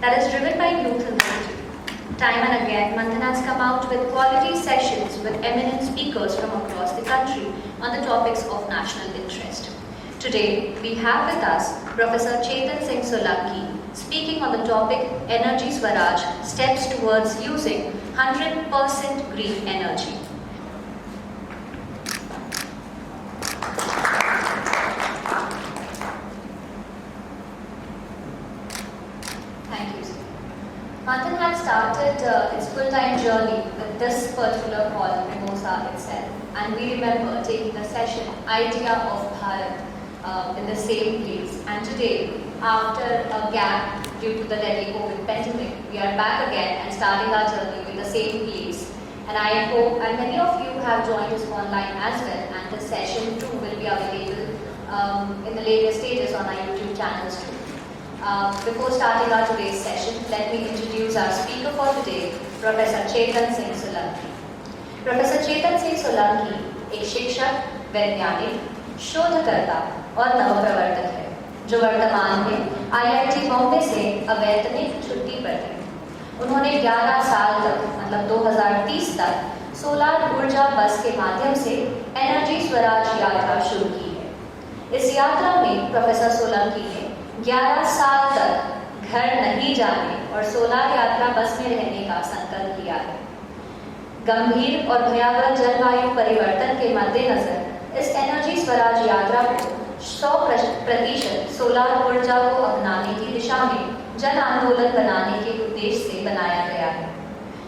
That is driven by youth and unity. Time and again, Manthan has come out with quality sessions with eminent speakers from across the country on the topics of national interest. Today, we have with us Professor Chetan Singh Solanki speaking on the topic Energy Swaraj, Steps Towards Using 100% Green Energy. Manthan had started its full-time journey with this particular hall, Mimosa itself, and we remember taking a session, Idea of Bharat, in the same place. And today, after a gap due to the Delhi COVID pandemic, we are back again and starting our journey with the same place. And I hope, and many of you have joined us online as well, and the session too will be available in the later stages on our YouTube channels too. Before starting our today's session, let me introduce our speaker for today, Professor Chetan Singh Solanki. Professor Chetan Singh Solanki एक शिक्षक, वैज्ञानिक, शोधकर्ता और नवप्रवर्तक है, जो वर्तमान में IIT बॉम्बे से अवैतनिक छुट्टी पर थे। उन्होंने 11 साल तक, मतलब 2030 तक, सोलार ऊर्जा बस के माध्यम से एनर्जी स्वराज यात्रा शुरू की है। इस यात्रा में प्रोफेसर सोलंकी ने 11 साल तक घर नहीं जाने और सोलार यात्रा बस में रहने का संकल्प लिया है। गंभीर और भयावह जलवायु परिवर्तन के मद्देनजर इस एनर्जी स्वराज यात्रा को 100% सोलार ऊर्जा को अपनाने की दिशा में जन आंदोलन बनाने के उद्देश्य से बनाया गया है।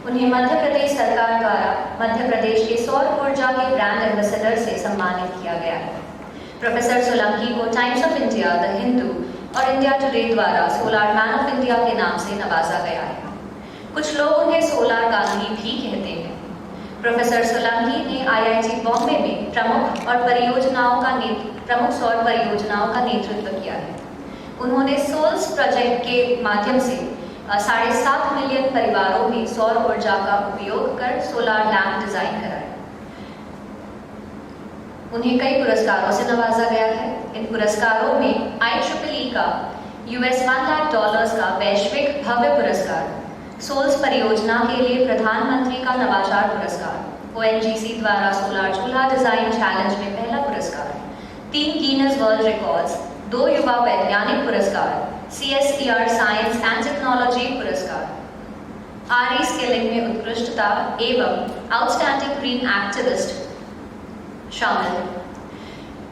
उन्हें मध्य प्रदेश सरकार द्वारा मध्य प्रदेश के सौर ऊर्जा के ब्रांड एम्बेसडर से सम्मानित किया गया है। प्रोफेसर सोलंकी को times of India, the Hindu और इंडिया टुडे द्वारा सोलार मैन ऑफ इंडिया के नाम से नवाजा गया है। कुछ लोग उन्हें सोलार गांधी भी कहते हैं। प्रोफेसर सोलंकी ने IIT बॉम्बे में प्रमुख सौर परियोजनाओं का नेतृत्व किया है। उन्होंने सोल्स प्रोजेक्ट के माध्यम से 7.5 मिलियन परिवारों में सौर ऊर्जा का उपयोग कर सोलार लैंप डिजाइन कराए। उन्हें कई पुरस्कारों से नवाजा गया है। इन पुरस्कारों में IEEE का $1 लाख का वैश्विक भव्य पुरस्कार, सोल्स परियोजना के लिए प्रधानमंत्री का नवाचार पुरस्कार, ONGC द्वारा सोलार चूल्हा डिजाइन चैलेंज में पहला पुरस्कार, 3 गिनीज वर्ल्ड रिकॉर्ड्स, 2 युवा वैज्ञानिक पुरस्कार, CSIR साइंस एंड टेक्नोलॉजी पुरस्कार, RE स्किलिंग में उत्कृष्टता एवं आउटस्टैंडिंग ग्रीन एक्टिविस्ट शामिल है।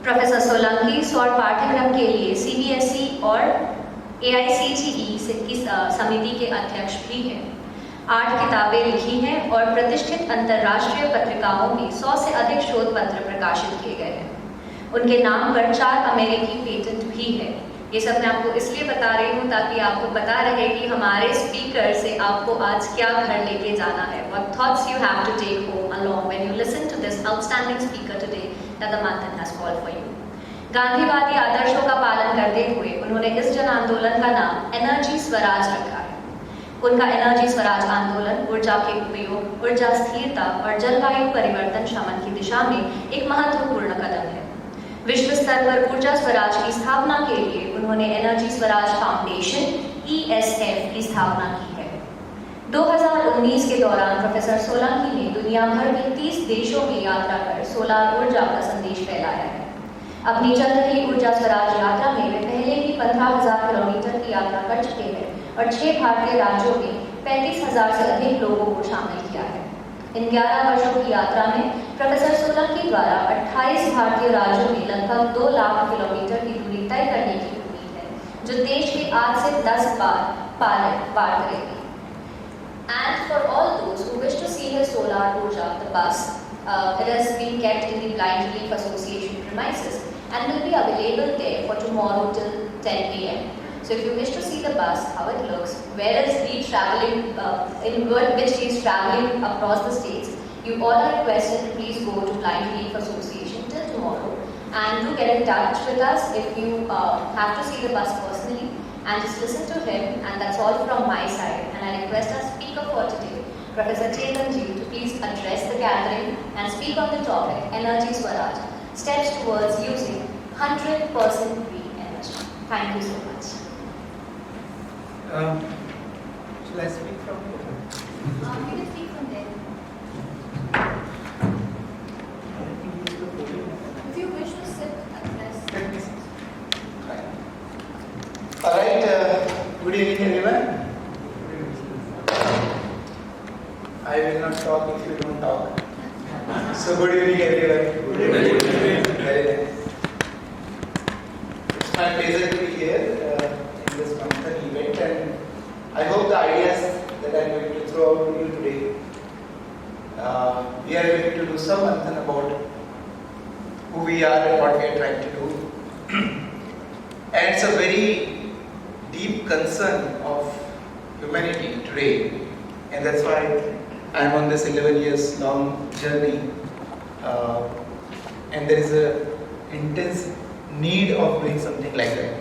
प्रोफेसर सोलंकी सौर पाठ्यक्रम के लिए CBSE और AICTE की समिति के अध्यक्ष भी हैं। 8 किताबें लिखी हैं और प्रतिष्ठित अंतर्राष्ट्रीय पत्रिकाओं में 100 से अधिक शोध पत्र प्रकाशित किए गए हैं। उनके नाम पर 4 अमेरिकी पेटेंट भी है। ये सब मैं आपको इसलिए बता रही हूँ ताकि आपको पता रहे कि हमारे स्पीकर से आपको आज क्या घर लेके जाना है। What thoughts you have to take home along when you listen to this outstanding speaker today that the Manthan has called for you. गांधीवादी आदर्शों का पालन करते हुए उन्होंने इस जन आंदोलन का नाम एनर्जी स्वराज रखा है। उनका एनर्जी स्वराज आंदोलन ऊर्जा के उपयोग, ऊर्जा स्थिरता और जलवायु परिवर्तन शमन की दिशा में एक महत्वपूर्ण कदम है। विश्व स्तर पर ऊर्जा स्वराज की स्थापना के लिए उन्होंने एनर्जी स्वराज फाउंडेशन ESF की स्थापना की है। 2019 के दौरान प्रोफेसर सोलंकी ने दुनिया भर में 30 देशों में यात्रा कर सोलार ऊर्जा का संदेश फैलाया है। अपनी चल रही ऊर्जा स्वराज यात्रा में वे पहले ही 15,000 किलोमीटर की यात्रा कर चुके हैं और 6 भारतीय राज्यों में 35,000 से अधिक लोगों को शामिल किया है। इन 11 वर्षों की यात्रा में प्रोफेसर सोलंकी द्वारा 28 भारतीय राज्यों में लगभग 2 लाख किलोमीटर की दूरी तय करने की उम्मीद है, जो देश के 8 से 10 बार पार करेगी। And for all those who wish to see his solar Urja, the bus, it has been kept in the Blind Relief Association premises. and will be available there for tomorrow till 10 p.m. So if you wish to see the bus, how it looks, where is he traveling, in which he is traveling across the states, you all are requested to please go to Blind Relief Association till tomorrow and do get in touch with us if you have to see the bus personally, and just listen to him. And that's all from my side, and I request our speaker for today, Professor Chetan Ji, to please address the gathering and speak on the topic Energy Swaraj, steps towards using 100% green energy. Thank you so much. Shall I speak from here? You can speak from there. If you wish to sit, address. Let me sit. All right. Good evening, everyone. I will not talk if you don't talk. So good evening, everyone. Good evening. Very nice. It's my pleasure to be here in this Manthan event, and I hope the ideas that I am going to throw out to you today, we are going to do some Manthan about who we are and what we are trying to do. And it's a very deep concern of humanity today, and that's why I am on this 11 years long journey, and there is a intense need of doing something like that.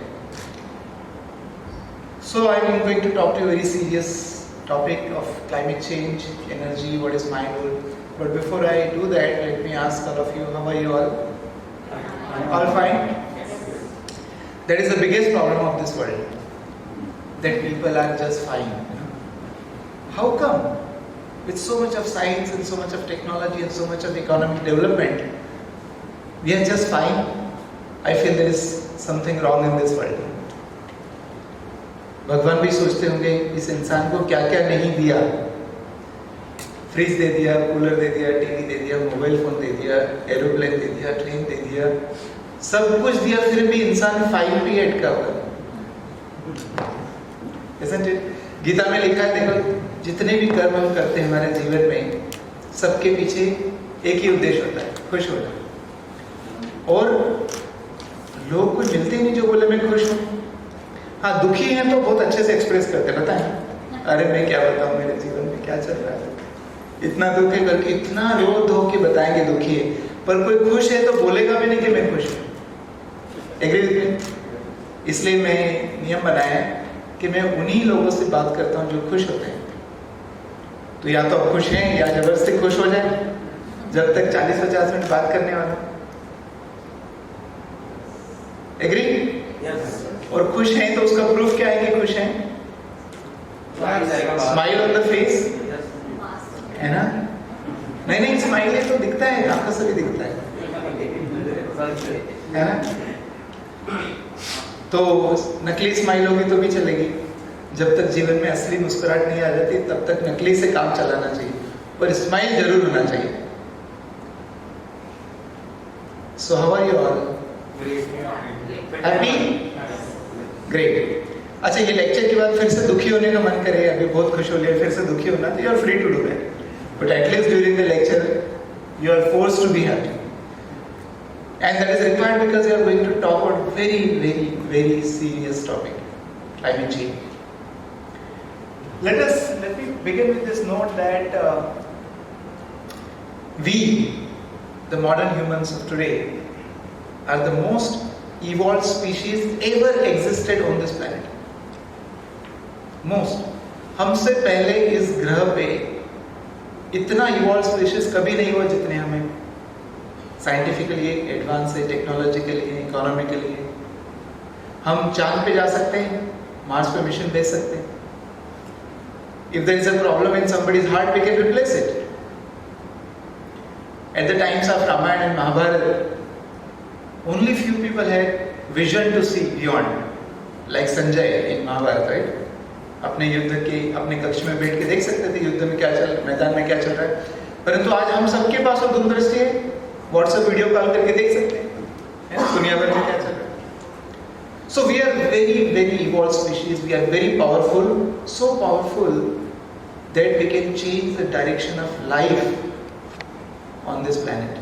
So I am going to talk to you a very serious topic of climate change, energy, what is my role. But before I do that, let me ask all of you, how are you all? All fine? That is the biggest problem of this world, that people are just fine. How come? With so much of science and so much of technology and so much of economic development, we are just fine. I feel there is something wrong in this world. भगवान भी सोचते होंगे इस इंसान को क्या क्या नहीं दिया, फ्रिज दे दिया, कूलर दे दिया, टीवी दे दिया, मोबाइल फोन दे दिया, एरोप्लेन दे दिया, ट्रेन दे दिया, सब कुछ दिया, फिर भी इंसान 5p अटका हुआ। Isn't it? गीता में लिखा है, देखो जितने भी कर्म हम करते हैं हमारे जीवन में, सबके पीछे एक ही उद्देश्य होता है, खुश होना। और लोग को मिलते नहीं जो बोले मैं खुश हूँ। हाँ, दुखी हैं तो बहुत अच्छे से एक्सप्रेस करते हैं, बताएं अरे मैं क्या बताऊँ मेरे जीवन में क्या चल रहा है, इतना दुख है करके इतना रो धो के बताएंगे दुखी है, पर कोई खुश है तो बोलेगा भी नहीं कि मैं खुश हूँ। Agree with me? इसलिए मैं नियम बनाया है कि मैं उन्हीं लोगों से बात करता हूँ जो खुश होते हैं। तो या तो आप खुश हैं या जबरदस्ती खुश हो जाए, जब तक 40-50 मिनट बात करने वाला। एग्री? yes. और खुश हैं तो उसका प्रूफ क्या है कि खुश हैं? स्माइल ऑन द फेस, है ना? नहीं, स्माइल है तो दिखता है, आंखों से भी दिखता है ना? तो नकली स्माइल होगी तो भी चलेगी, जब तक जीवन में असली मुस्कुराहट नहीं आ जाती तब तक नकली से काम चलाना चाहिए, पर स्माइल जरूर होना चाहिए। So how are you all? Happy? Great. अच्छा, ये लेक्चर के बाद फिर से दुखी होने का मन करे, अभी बहुत खुश हो लिया, फिर से दुखी होना, तो you are free to do that, but at least during the lecture you are forced to be happy, and that is required because we are going to talk about very serious topic, climate change. Let me begin with this note that we, the modern humans of today, are the most evolved species ever existed on this planet. Most. हमसे पहले इस ग्रह पे इतना evolve species कभी नहीं हुआ जितने हमें साइंटिफिकली एडवांस है, टेक्नोलॉजिकली है, इकोनॉमिकली है। हम चांद पे जा सकते हैं, मार्स पे मिशन भेज सकते हैं। If there is a problem in somebody's heart, we can replace it. At the times of Ramayana and Mahabharata, only few people had vision to see beyond, like Sanjay in Mahabharata, right? अपने युद्ध के अपने कक्ष में बैठ के देख सकते थे युद्ध में क्या चल, मैदान में क्या चल रहा है, परंतु आज हम सबके पास और दूरदृष्टि है, व्हाट्सएप वीडियो कॉल करके देख सकते हैं दुनिया भर में क्या चल रहा है। So we are very evolved species. We are very powerful, so powerful that we can change the direction of life on this planet.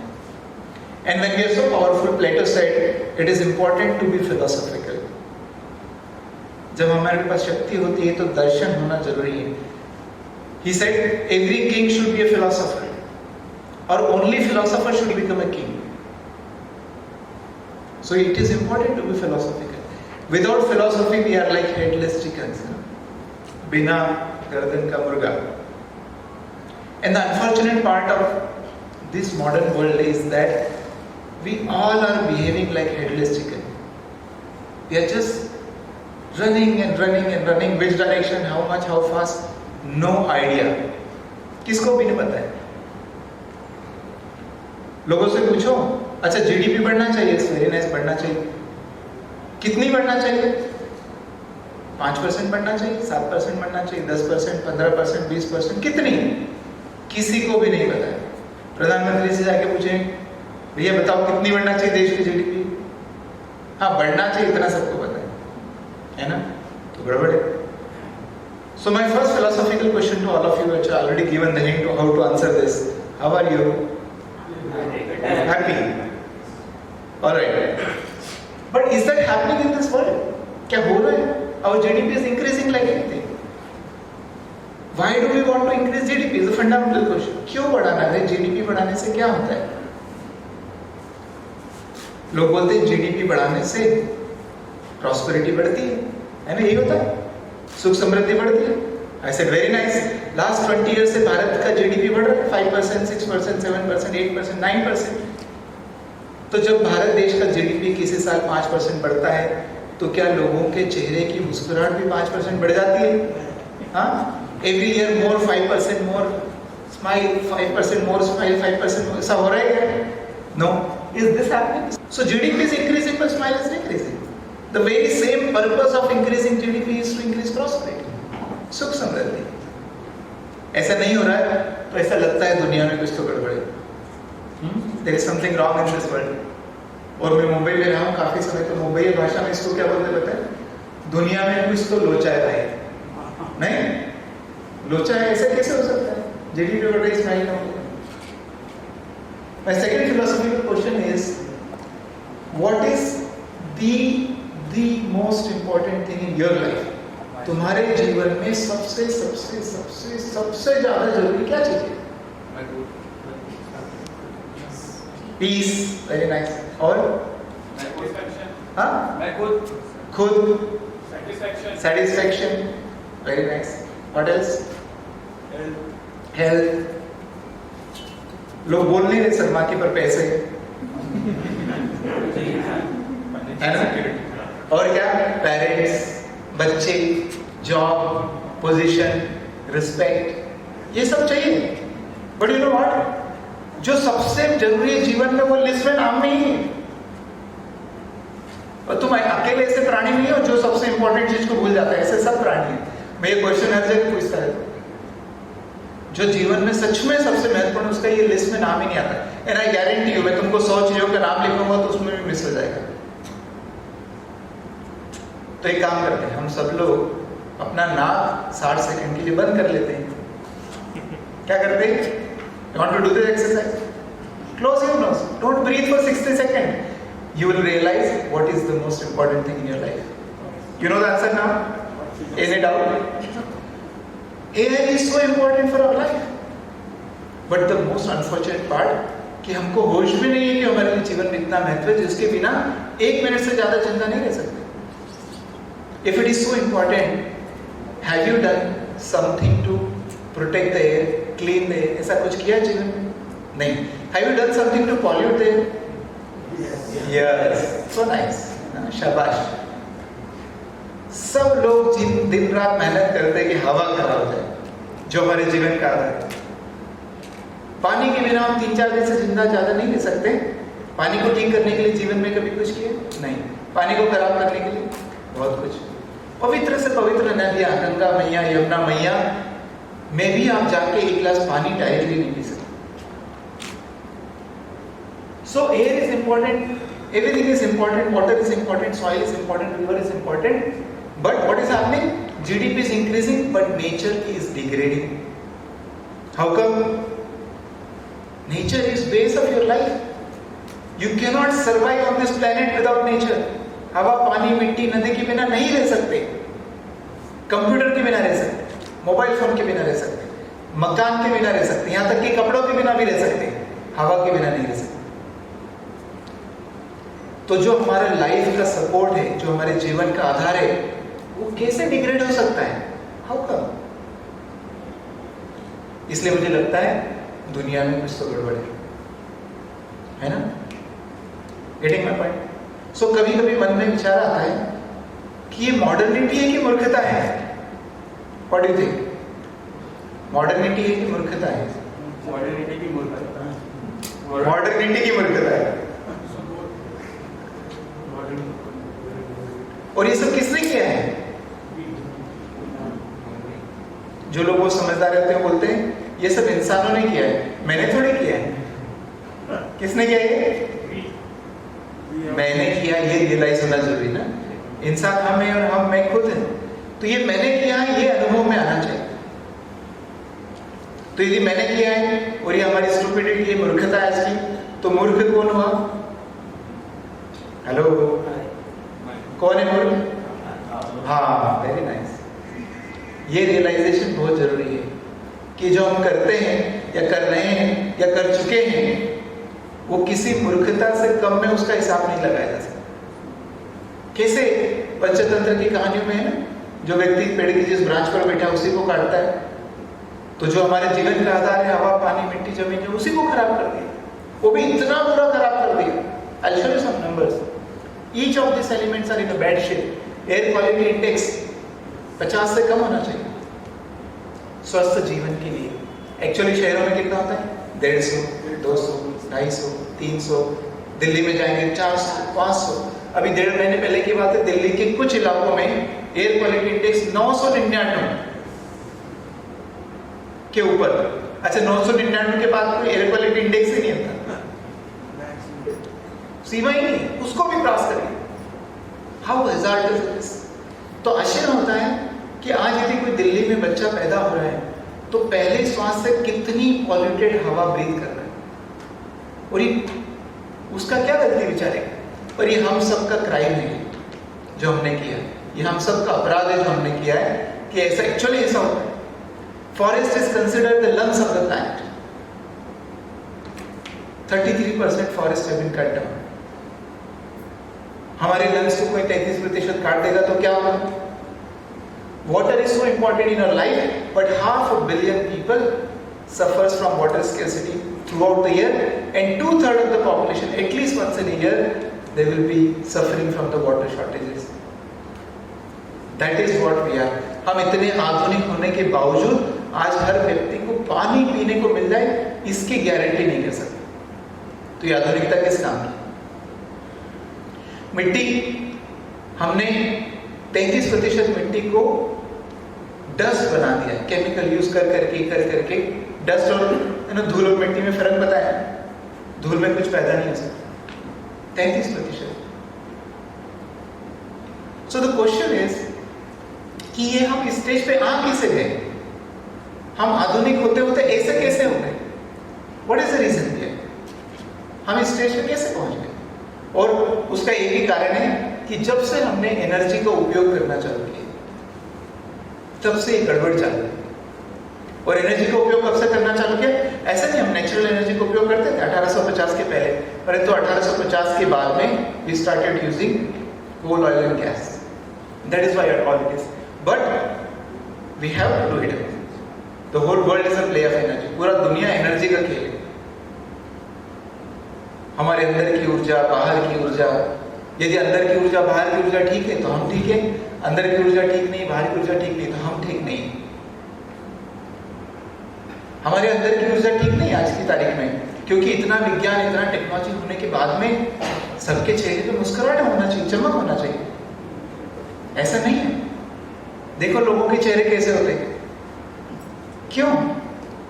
And when we are so powerful, Plato said it is important to be philosophical. जब हमारे पास शक्ति होती है तो दर्शन होना जरूरी है। He said every king should be a philosopher, or only philosopher should become a king. So it is important to be philosophical. Without philosophy, we are like headless chickens, बिना गर्दन का मुर्गा. And the unfortunate part of this modern world is that we all are behaving like headless chicken. We are just running and running and running. Which direction, how much, how fast? No idea. किसको भी नहीं पता है। लोगों से पूछो, अच्छा GDP बढ़ना चाहिए, वेरी नाइस, बढ़ना चाहिए, कितनी बढ़ना चाहिए? 5% बढ़ना चाहिए, 7% बढ़ना चाहिए, 10%, 15%, 20%, कितनी? किसी को भी नहीं पता है। प्रधानमंत्री से जाके पूछे, भैया बताओ कितनी बढ़ना चाहिए देश की जीडीपी? हाँ बढ़ना चाहिए, इतना सबको पता है ना? तो गड़बड़ है। So my first philosophical question to all of you, which I already given the hint to how to answer this. How are you? Happy. All right. But is that happening in this world? क्या हो रहा है? Our GDP is increasing like anything. Why do we want to increase GDP? Is a fundamental question. क्यों बढ़ाना है? GDP बढ़ाने से क्या होता है? लोग बोलते हैं GDP बढ़ाने से prosperity बढ़ती है ना? यही होता है, सुख समृद्धि बढ़ती है। I said very nice. Last 20 years से भारत का GDP बढ़ रहा है 5%, 6%, 7%, 8%, 9%. तो जब भारत देश का GDP किसी साल 5% बढ़ता है तो क्या लोगों के चेहरे की मुस्कुराहट भी 5% बढ़ जाती है? हाँ, every year more 5% more smile, 5% more smile, 5% more, ऐसा हो रहा है क्या? No. Is this happening? So GDP is increasing but smile is decreasing. The very same purpose of increasing GDP is to increase prosperity, सुख समृद्धि। ऐसा नहीं हो रहा है तो ऐसा लगता है दुनिया में कुछ तो गड़बड़ है। There is something wrong in this world. और मैं मुंबई में रहा हूँ काफी समय, तो मुंबई भाषा में इसको क्या बोलते हैं पता है? दुनिया में कुछ तो लोचा है। नहीं, लोचा है ऐसा कैसे हो सकता है? जीडीपी बढ़ रही, स्माइल ना हो। My second philosophical question is, what is the most important thing in your life? तुम्हारे जीवन में सबसे सबसे सबसे सबसे ज्यादा जरूरी क्या चीज है? Peace, very nice. और हाँ, खुद, satisfaction, very nice. What else? Health. लोग बोल नहीं रहे शर्मा के पर पैसे है ना? और क्या? पेरेंट्स, बच्चे, जॉब, पोजीशन, रिस्पेक्ट, ये सब चाहिए। बट यू नो व्हाट, जो सबसे जरूरी है जीवन में वो लिस्ट में नाम नहीं है। और तुम अकेले ऐसे प्राणी नहीं हो जो सबसे इंपॉर्टेंट चीज को भूल जाता है, ऐसे सब प्राणी है। मैं ये क्वेश्चन हर जगह पूछता है, जो जीवन में सच में सबसे महत्वपूर्ण, उसका ये लिस्ट में नाम ही नहीं आता। एंड आई गारंटी यू, मैं तुमको 100 चीजों का नाम लिखूंगा तो उसमें भी मिस हो जाएगा। तो एक काम करते हैं, हम सब लोग अपना नाक 60 सेकंड के लिए बंद कर लेते हैं। क्या करते हैं? You want to do this exercise? Close your nose. Don't breathe for 60 seconds. You will realize what is the most important thing in your life. You know the answer now? Any doubt? Air is so important for our life. But the most unfortunate part कि हमको होश भी नहीं है कि हमारे लिए जीवन में इतना महत्व है जिसके बिना 1 मिनट से ज्यादा जिंदा नहीं रह सकते। If it is so important, have you done something to protect the air, clean the air? ऐसा कुछ किया जीवन में? नहीं। Have you done something to pollute the air? Yes. So nice. शाबाश। सब लोग दिन रात मेहनत करते हैं कि हवा खराब हो जाए, जो हमारे जीवन का आधार है। पानी के बिना हम 3-4 दिन से जिंदा ज्यादा नहीं रह सकते। पानी को ठीक करने के लिए जीवन में कभी कुछ किया? नहीं। पानी को खराब करने के लिए बहुत कुछ। पवित्र से पवित्र नदियां, गंगा मैया, यमुना मैया में भी आप जाके 1 गिलास पानी डायरेक्टली नहीं पी सकते। So air is important, everything is important, water is important, soil is important, river is important. But what is happening? GDP is increasing, but nature is degrading. How come? Nature is base of your life. You can not survive on this planet without nature. हवा, पानी, मिट्टी, नदी के बिना नहीं रह सकते, computer के बिना रह सकते, मोबाइल फोन के बिना रह सकते, मकान के बिना रह सकते, यहां तक कि कपड़ों के बिना भी रह सकते, हवा के बिना नहीं रह सकते। तो जो हमारा लाइफ का सपोर्ट है, जो हमारे जीवन का आधार है, वो कैसे डिग्रेड हो सकता है? How come? इसलिए मुझे लगता है दुनिया में कुछ तो गड़बड़ है ना? Getting my point? सो कभी कभी मन में विचार आता है कि ये मॉडर्निटी है कि मूर्खता है? What do you think? Modernity है कि मूर्खता है? मॉडर्निटी की मूर्खता है। मॉडर्निटी की मूर्खता है। और ये सब किसने किया है? जो लोग वो समझदार रहते हैं बोलते हैं ये सब इंसानों ने किया है, मैंने थोड़ी किया है। किसने किया ये? मैंने किया, ये रियलाइज होना जरूरी ना। इंसान हम है और हम मैं खुद है, तो ये मैंने किया है, ये अनुभव में आना चाहिए। तो यदि मैंने किया है और ये हमारी स्टुपिडिटी, मूर्खता है इसकी, तो मूर्ख कौन हुआ? हेलो, कौन है मूर्ख? हाँ, वेरी नाइस। ये रियलाइजेशन बहुत जरूरी है कि जो हम करते हैं या कर रहे हैं या कर चुके हैं, वो किसी मूर्खता से कम में उसका हिसाब नहीं लगाया जा सकता। कैसे पंचतंत्र की कहानियों में है ना, जो व्यक्ति पेड़ की जिस ब्रांच पर बैठा उसी को काटता है, तो जो हमारे जीवन का आधार है, हवा, पानी, मिट्टी, जमीन है, उसी को खराब कर दिया। वो भी इतना बुरा खराब कर दिया। I'll show you some numbers. Each of these elements are in a bad shape. Air quality index 50 से कम होना चाहिए स्वस्थ जीवन के लिए। एक्चुअली शहरों में कितना होता है? 150, 200, 250, 300। दिल्ली में जाएंगे 400, 500। अभी 1.5 महीने पहले की बात है, दिल्ली के कुछ इलाकों में एयर क्वालिटी इंडेक्स 999 के ऊपर। अच्छा, 999 के बाद कोई एयर क्वालिटी इंडेक्स ही नहीं आता, सीमा ही नहीं, उसको भी क्रॉस कर गया। How hazardous it is. तो आश्चर्य होता है कि आज यदि कोई दिल्ली में बच्चा पैदा हो रहा है तो पहले श्वास से कितनी पॉल्यूटेड हवा ब्रीथ कर रहा है, और ये उसका क्या गलती बेचारे? और ये हम सबका क्राइम है जो हमने किया, ये हम सबका अपराध है जो हमने किया है कि ऐसा एक्चुअली ऐसा होता है। Forest is considered the lungs of the planet. 33% forest have been cut down. हमारे लंग्स को कोई 33% काट देगा तो क्या होगा? Water is so important in our life, but 500 million people suffers from water scarcity throughout the year, and 2/3 of the population, at least once in a year, they will be suffering from the water shortages. That is what we are. हम इतने आधुनिक होने के बावजूद आज हर व्यक्ति को पानी पीने को मिल जाए इसकी गारंटी नहीं कर सकते। तो ये आधुनिकता किस काम की? मिट्टी, हमने 33% मिट्टी को डस्ट बना दिया, केमिकल यूज कर करके डस्ट और धूल और मिट्टी में फर्क पता है? धूल में कुछ पैदा नहीं हो सकता। 33%। सो द क्वेश्चन इज कि ये हम इस स्टेज पे आ कैसे गए? हम आधुनिक होते होते ऐसे कैसे हो गए? What is the reason here? हम इस स्टेज पे कैसे पहुंच गए? और उसका एक ही कारण है कि जब से हमने एनर्जी का उपयोग करना चालू किया तब से ये गड़बड़ चालू है। और एनर्जी का उपयोग कब से करना चालू किया? ऐसा नहीं हम नेचुरल एनर्जी का उपयोग करते थे 1850 के पहले, परंतु 1850 के बाद में we started using coal, oil and gas. That is why all it is, but we have to do it. The whole world is a play of energy. पूरा दुनिया एनर्जी का खेल है। हमारे अंदर की ऊर्जा, बाहर की ऊर्जा। यदि अंदर की ऊर्जा, बाहर की ऊर्जा ठीक है तो हम ठीक है, अंदर की ऊर्जा ठीक नहीं, बाहर की ऊर्जा ठीक नहीं तो हम ठीक नहीं। हमारे अंदर की ऊर्जा ठीक नहीं आज की तारीख में, क्योंकि इतना विज्ञान, इतना टेक्नोलॉजी होने के बाद में सबके चेहरे पे मुस्कुराहट होना चाहिए, चमक होना चाहिए। ऐसा नहीं है। देखो लोगों के चेहरे कैसे होते हैं, क्यों?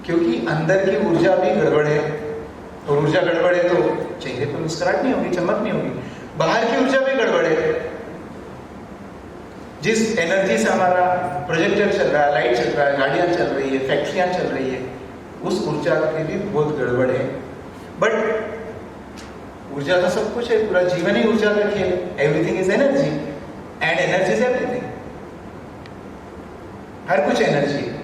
क्योंकि अंदर की ऊर्जा भी गड़बड़ है, और ऊर्जा गड़बड़ है तो चेहरे पर मुस्कुराहट नहीं होगी, चमक नहीं होगी। बाहर की ऊर्जा भी गड़बड़ है। जिस एनर्जी से हमारा प्रोजेक्टर चल रहा है, लाइट चल रहा है, गाड़ियां चल रही है, फैक्ट्रियां चल रही है, उस ऊर्जा की भी बहुत गड़बड़ है। बट ऊर्जा तो सब कुछ है, पूरा जीवन ही ऊर्जा का खेल है। Everything is energy and energy is everything. हर कुछ एनर्जी है।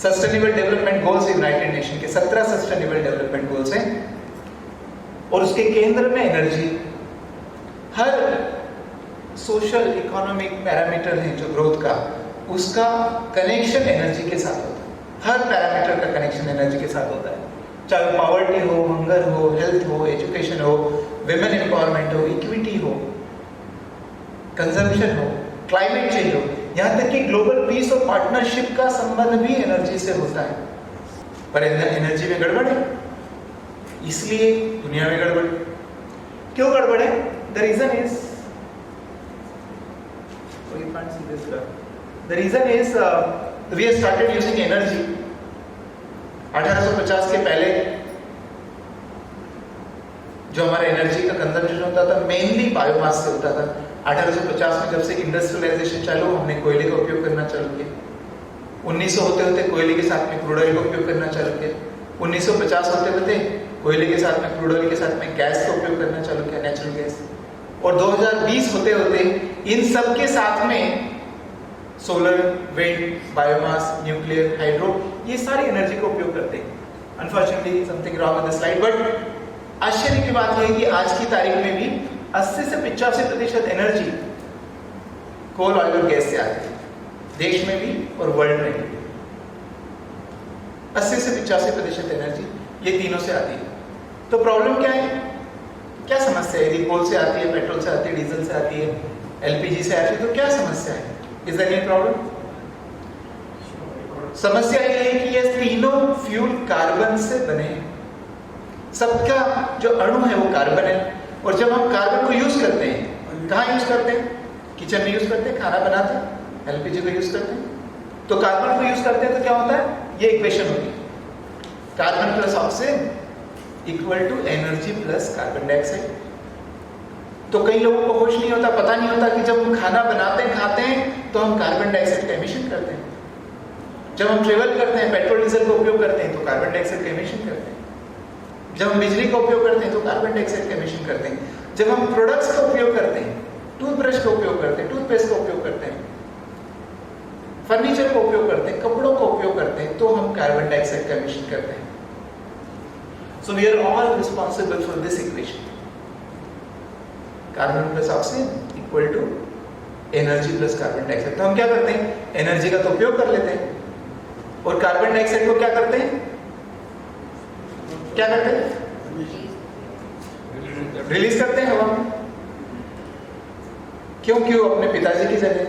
Sustainable development goals United Nation के 17 सस्टेनेबल डेवलपमेंट गोल्स हैं और उसके केंद्र में एनर्जी। हर सोशल इकोनॉमिक पैरामीटर है जो ग्रोथ का, उसका कनेक्शन एनर्जी के साथ होता है। हर पैरामीटर का कनेक्शन एनर्जी के साथ होता है, चाहे पॉवर्टी हो, हंगर हो, हेल्थ हो, एजुकेशन हो, विमेन एम्पावरमेंट हो, इक्विटी हो, कंजम्पशन हो, क्लाइमेट चेंज हो, यहाँ तक कि ग्लोबल पीस और पार्टनरशिप का संबंध भी एनर्जी से होता है। पर एनर्जी में गड़बड़ है, इसलिए दुनिया में गड़बड़। क्यों गड़बड़ है? The reason is we have started using energy 1850 के पहले जो हमारा एनर्जी का कंजम्पशन होता था मेनली बायोमास से होता था। 1850 में जब से इंडस्ट्रियलाइजेशन चालू, हमने कोयले का उपयोग करना चालू किया। 1900 होते होते कोयले के साथ में क्रूड ऑयल का उपयोग करना चालू किया। 1950 होते होते कोयले के साथ में, क्रूड ऑयल के साथ में गैस का उपयोग करना चालू किया, नेचुरल गैस। और 2020 होते होते इन सब के साथ में solar, wind, biomass, nuclear, hydro, ये सारी एनर्जी का उपयोग करते हैं। Unfortunately something wrong with the slide, but आश्चर्य की बात है कि आज की तारीख में भी 80 से 85% एनर्जी कोल, ऑयल और गैस से आती है, देश में भी और वर्ल्ड में भी। 80 से 85% एनर्जी ये तीनों से आती है। तो प्रॉब्लम क्या है, क्या समस्या है? यदि कोल से आती है, पेट्रोल से आती है, डीजल से आती है, एलपीजी से आती है, तो क्या समस्या है? Is there any problem? समस्या ये है कि ये तीनों फ्यूल कार्बन से बने हैं। सबका जो अणु है वो कार्बन है, और जब हम कार्बन को यूज करते हैं, कहाँ यूज करते हैं? किचन में यूज करते हैं, खाना बनाते हैं, एलपीजी को यूज करते हैं। तो कार्बन को यूज करते हैं तो क्या होता है? ये इक्वेशन होती है, carbon plus oxygen equal to energy plus carbon dioxide. तो कई लोगों को होश नहीं होता, पता नहीं होता कि जब हम खाना बनाते हैं, खाते हैं, तो हम कार्बन डाइऑक्साइड का एमिशन करते हैं। जब हम ट्रेवल करते हैं, पेट्रोल डीजल का उपयोग करते हैं, तो कार्बन डाइऑक्साइड का एमिशन करते हैं। जब हम बिजली का उपयोग करते हैं तो कार्बन डाइऑक्साइड का एमिशन करते हैं। जब हम प्रोडक्ट्स का उपयोग करते हैं, टूथब्रश का उपयोग करते हैं, टूथपेस्ट का उपयोग करते हैं, फर्नीचर का उपयोग करते हैं, कपड़ों का उपयोग करते हैं, तो हम कार्बन डाइऑक्साइड का एमिशन करते हैं। So we are all responsible for this equation, carbon plus oxygen equal to energy plus carbon dioxide. तो हम क्या करते हैं? एनर्जी का तो उपयोग कर लेते हैं, और कार्बन डाइऑक्साइड को क्या करते हैं? क्या करते हैं? रिलीज करते हैं हवा में। क्यों? अपने पिताजी की जगह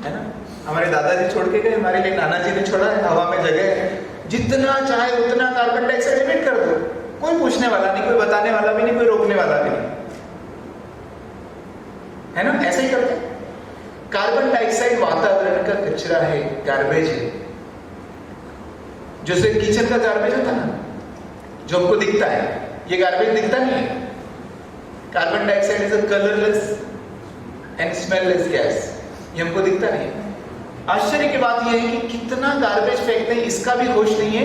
है ना, हमारे दादाजी छोड़ के गए, हमारे लिए नाना जी ने छोड़ा है, हवा में जगह है, जितना चाहे उतना कार्बन डाइऑक्साइड एमिट कर दो, कोई पूछने वाला नहीं, कोई बताने वाला भी नहीं, कोई रोकने वाला भी नहीं, है ना? ऐसे ही करते हैं। कार्बन डाइऑक्साइड वातावरण का कचरा है, गार्बेज है। जैसे किचन का गार्बेज होता है ना, जो हमको दिखता है, ये गार्बेज दिखता नहीं है। Carbon dioxide is a colourless and smellless gas, ये हमको दिखता नहीं है। आश्चर्य की बात यह है कि कितना गार्बेज फेंकते हैं, इसका भी होश नहीं है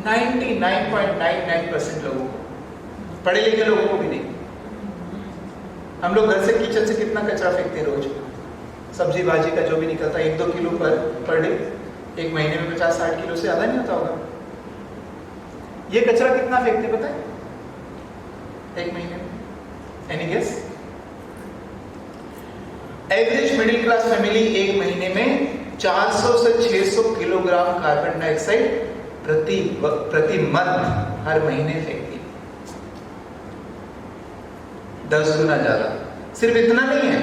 99.99% लोगों को, पढ़े लिखे लोगों को भी नहीं। हम लोग घर से, किचन से कितना कचरा फेंकते हैं रोज, सब्जी भाजी का जो भी निकलता है 1-2 किलो पर डे, एक महीने में 50-60 किलो से ज्यादा नहीं होता होगा। ये कचरा कितना फेंकते पता है एक महीने में? Any guess? Average middle class family एक महीने में 400 से 600 किलोग्राम कार्बन डाइऑक्साइड प्रति मंथ हर महीने फेंकती है, 10 गुना ज्यादा। सिर्फ इतना नहीं है,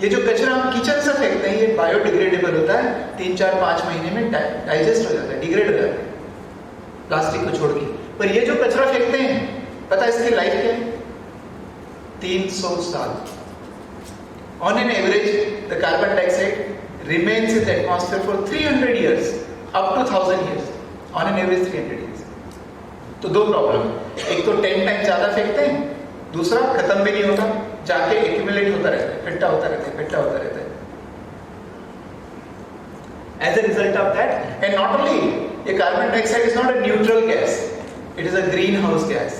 ये जो कचरा हम किचन से फेंकते हैं, ये बायोडिग्रेडेबल होता है, 3-4-5 महीने में डाइजेस्ट हो जाता है, डिग्रेड हो जाता है, प्लास्टिक को छोड़ के। पर ये जो कचरा फेंकते हैं, पता है इसकी लाइफ क्या है? 300 साल। On an average, the carbon dioxide remains in the atmosphere for 300 years, up to 1000 years. On an average 300 years. तो दो प्रॉब्लम, एक तो 10 टाइम ज्यादा फेंकते हैं, दूसरा खत्म भी नहीं होता, जाके एक्यूमुलेट होता रहता है, इकट्ठा होता रहता है, इकट्ठा होता रहता है। As a result of that, and not only, ये carbon dioxide is not a neutral gas, it is a greenhouse gas.